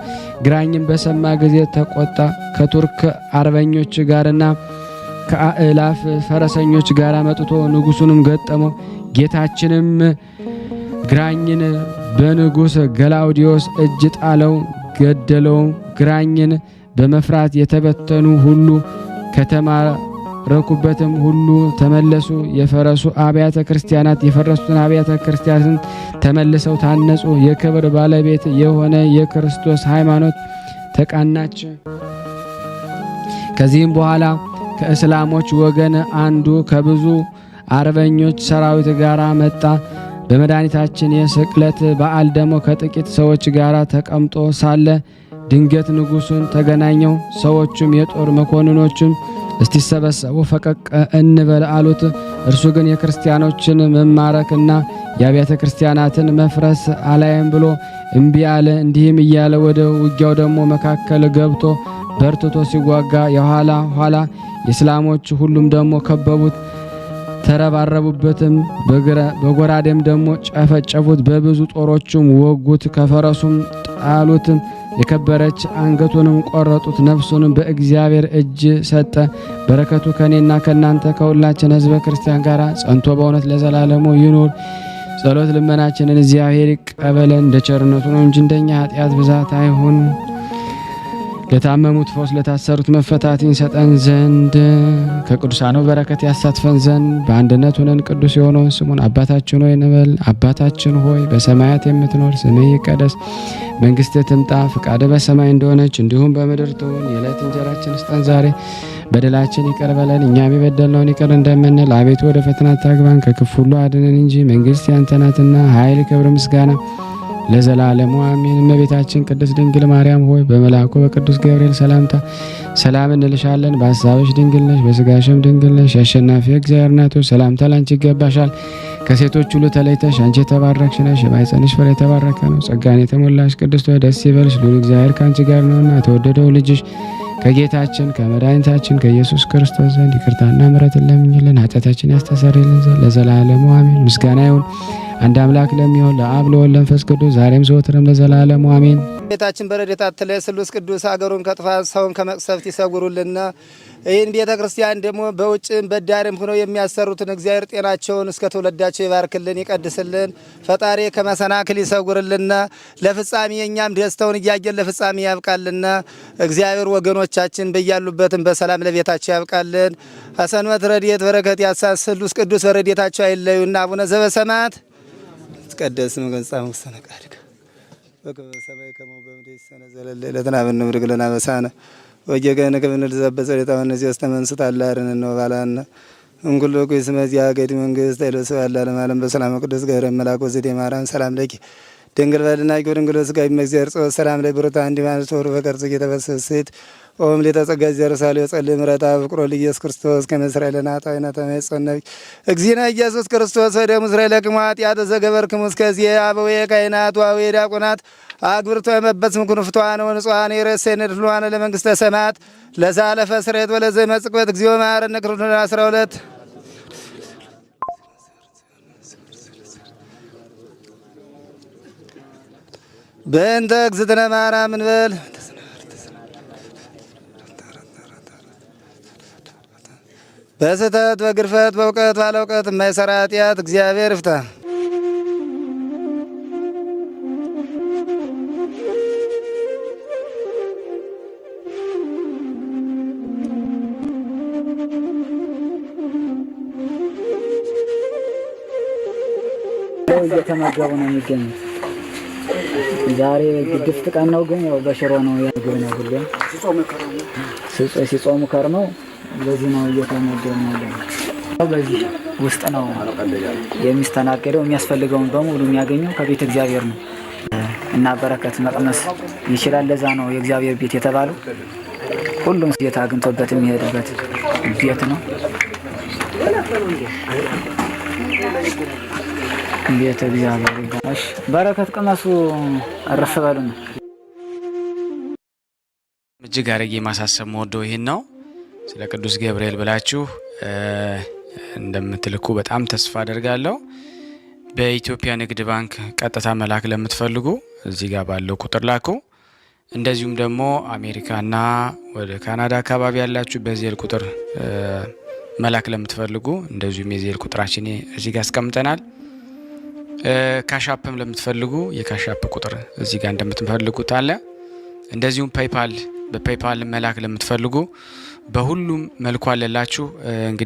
ግራኝም በሰማ ጊዜ ተቆጣ። ከቱርክ አርበኞች ጋርና ከአእላፍ ፈረሰኞች ጋር መጥቶ ንጉሱንም ገጠመው። ጌታችንም ግራኝን በንጉሥ ገላውዲዮስ እጅ ጣለው፣ ገደለው። ግራኝን በመፍራት የተበተኑ ሁሉ ከተማረኩበትም ሁሉ ተመለሱ። የፈረሱ አብያተ ክርስቲያናት የፈረሱትን አብያተ ክርስቲያናትን ተመልሰው ታነጹ። የክብር ባለቤት የሆነ የክርስቶስ ሃይማኖት ተቃናች። ከዚህም በኋላ ከእስላሞች ወገን አንዱ ከብዙ አርበኞች ሰራዊት ጋር መጣ። በመድኃኒታችን የስቅለት በዓል ደግሞ ከጥቂት ሰዎች ጋር ተቀምጦ ሳለ ድንገት ንጉሱን ተገናኘው። ሰዎቹም የጦር መኮንኖችም እስቲሰበሰቡ ፈቀቅ እንበል አሉት። እርሱ ግን የክርስቲያኖችን መማረክና የአብያተ ክርስቲያናትን መፍረስ አላየም ብሎ እምቢ አለ። እንዲህም እያለ ወደ ውጊያው ደግሞ መካከል ገብቶ በርትቶ ሲዋጋ የኋላ ኋላ የእስላሞች ሁሉም ደግሞ ከበቡት፣ ተረባረቡበትም። በጎራዴም ደግሞ ጨፈጨፉት፣ በብዙ ጦሮችም ወጉት፣ ከፈረሱም ጣሉት፣ የከበረች አንገቱንም ቆረጡት። ነፍሱንም በእግዚአብሔር እጅ ሰጠ። በረከቱ ከኔና ከናንተ ከሁላችን ሕዝበ ክርስቲያን ጋር ጸንቶ በእውነት ለዘላለሙ ይኑር። ጸሎት ልመናችንን እግዚአብሔር ይቀበለን፣ እንደ ቸርነቱ ነው እንጂ እንደኛ ኃጢአት ብዛት አይሁን። ለታመሙት ፈውስ፣ ለታሰሩት መፈታትን ይሰጠን ዘንድ ከቅዱሳኑ በረከት ያሳትፈን ዘንድ በአንድነት ሆነን ቅዱስ የሆነውን ስሙን አባታችን ሆይ እንበል። አባታችን ሆይ በሰማያት የምትኖር ስምህ ይቀደስ፣ መንግስትህ ትምጣ፣ ፍቃድህ በሰማይ እንደሆነች እንዲሁም በምድር ትሁን። የዕለት እንጀራችንን ስጠን ዛሬ፣ በደላችን ይቅር በለን እኛም የበደልነውን ይቅር እንደምንል፣ አቤቱ ወደ ፈተና አታግባን ከክፉ ሁሉ አድነን እንጂ መንግስት ያንተ ናትና ኃይል፣ ክብር፣ ምስጋና ለዘላለሙ አሜን። እመቤታችን ቅድስት ድንግል ማርያም ሆይ በመልአኩ በቅዱስ ገብርኤል ሰላምታ ሰላም እንልሻለን። በሐሳብሽ ድንግል ነሽ፣ በስጋሽም ድንግል ነሽ። የአሸናፊ እግዚአብሔር እናት ሆይ ሰላምታ ላንቺ ይገባሻል። ከሴቶች ሁሉ ተለይተሽ አንቺ የተባረክሽ ነሽ፣ የማኅፀንሽ ፍሬ የተባረከ ነው። ጸጋን የተሞላሽ ቅድስት ሆይ ደስ ይበልሽ፣ ልዑል እግዚአብሔር ከአንቺ ጋር ነውና የተወደደው ልጅሽ ከጌታችን ከመድኃኒታችን ከኢየሱስ ክርስቶስ ዘንድ ይቅርታና ምሕረትን ለምኝልን ኃጢአታችን ያስተሰርይልን ዘንድ ለዘላለሙ አሜን። ምስጋና ይሁን አንድ አምላክ ለሚሆን ለአብ ለወልድ ለመንፈስ ቅዱስ ዛሬም ዘወትርም ለዘላለሙ አሜን። ቤታችን በረድኤት አትለይ፣ ስሉስ ቅዱስ አገሩን ከጥፋት ሰውን ከመቅሰፍት ይሰውሩልና። ይህን ቤተ ክርስቲያን ደግሞ በውጭም በዳርም ሆነው የሚያሰሩትን እግዚአብሔር ጤናቸውን እስከ ትውልዳቸው ይባርክልን ይቀድስልን። ፈጣሪ ከመሰናክል ይሰውርልና። ለፍጻሜ የእኛም ደስተውን እያየን ለፍጻሜ ያብቃልና። እግዚአብሔር ወገኖቻችን በያሉበትም በሰላም ለቤታቸው ያብቃልን። አሰንበት ረድኤት በረከት ያሳስ ስሉስ ቅዱስ በረድኤታቸው አይለዩና። አቡነ ዘበሰማያት ይትቀደስ ስምከ ወይትጸድቅ ውስተ ፈቃድከ በከመ በሰማይ ከማሁ በምድር ይሲሐየነ ዘለለ ዕለትነ ሀበነ ንኅድግ ለነ አበሳነ ወጌጋየነ ከመ ንርዛዕ በጸሎተ እምይእዜሰ ተመንሥእ ታላርነ ወባልሐነ እምኩሉ ኩይስ መዚያ ገዲ መንግስት ኃይለ ስብሐት ለዓለመ ዓለም በሰላም ቅዱስ ገብርኤል መልአክ ወዘዴ ማርያም ሰላም ለኪ ድንግል በድናቂ ወድንግል ስጋዊ መግዚአብሔር ጾ ሰላም ላይ ብሩታ እንዲማን ተወሩ በቀርጽ የተበሰሰት ኦም ለተጸጋ ዘርሳለ የጸልይ ምረታ ፍቅሮ ለኢየሱስ ክርስቶስ ከመስራኤልና ታይና ተመጽነብ እግዚእነ ኢየሱስ ክርስቶስ ወደ እስራኤል ለቅማት ያተዘገበርክሙ እስከዚህ አበዌ ካህናት ወአበዌ ዲያቆናት አግብርቶ የመበጽ ምኩን ፍቷን ወንጹሃን የረሰነ ድሏን ለመንግስተ ሰማያት ለዛለፈ ስሬት ወለዘ መጽቆት እግዚኦ ማረነ ክርስቶስ 12 በእንተ እግዝእትነ ማርያም እንበል። በስህተት በግርፈት በእውቀት ባለ እውቀት የማይሰራ ኃጢአት እግዚአብሔር ይፍታ። እየተመገቡ ነው የሚገኙት። ዛሬ ግድፍት ቀን ነው፣ ግን ያው በሽሮ ነው ያገኘ ነው። ሁሉ ሲጾሙ ከርመው በዚህ ነው እየተመገቡ ነው። በዚህ ውስጥ ነው የሚስተናገደው። የሚያስፈልገውን በሙሉ የሚያገኘው ከቤተ እግዚአብሔር ነው እና በረከት መቅመስ ይችላል። ለዛ ነው የእግዚአብሔር ቤት የተባለው። ሁሉም ጌታ አግኝቶበት የሚሄድበት ቤት ነው። ቤተ እግዚአብሔር ይባርክ። በረከት ቅመሱ እረፍ በሉ ነው። እጅግ አድርጌ ማሳሰብ መወደው ይህን ነው። ስለ ቅዱስ ገብርኤል ብላችሁ እንደምትልኩ በጣም ተስፋ አደርጋለሁ። በኢትዮጵያ ንግድ ባንክ ቀጥታ መላክ ለምትፈልጉ እዚህ ጋር ባለው ቁጥር ላኩ። እንደዚሁም ደግሞ አሜሪካና ወደ ካናዳ አካባቢ ያላችሁ በዜል ቁጥር መላክ ለምትፈልጉ እንደዚሁም የዜል ቁጥራችን እዚህ ጋር አስቀምጠናል። ካሻፕም ለምትፈልጉ የካሻፕ ቁጥር እዚህ ጋር እንደምትፈልጉት አለ። እንደዚሁም በፔይፓል መላክ ለምትፈልጉ በሁሉም መልኩ አለላችሁ። እንግዲህ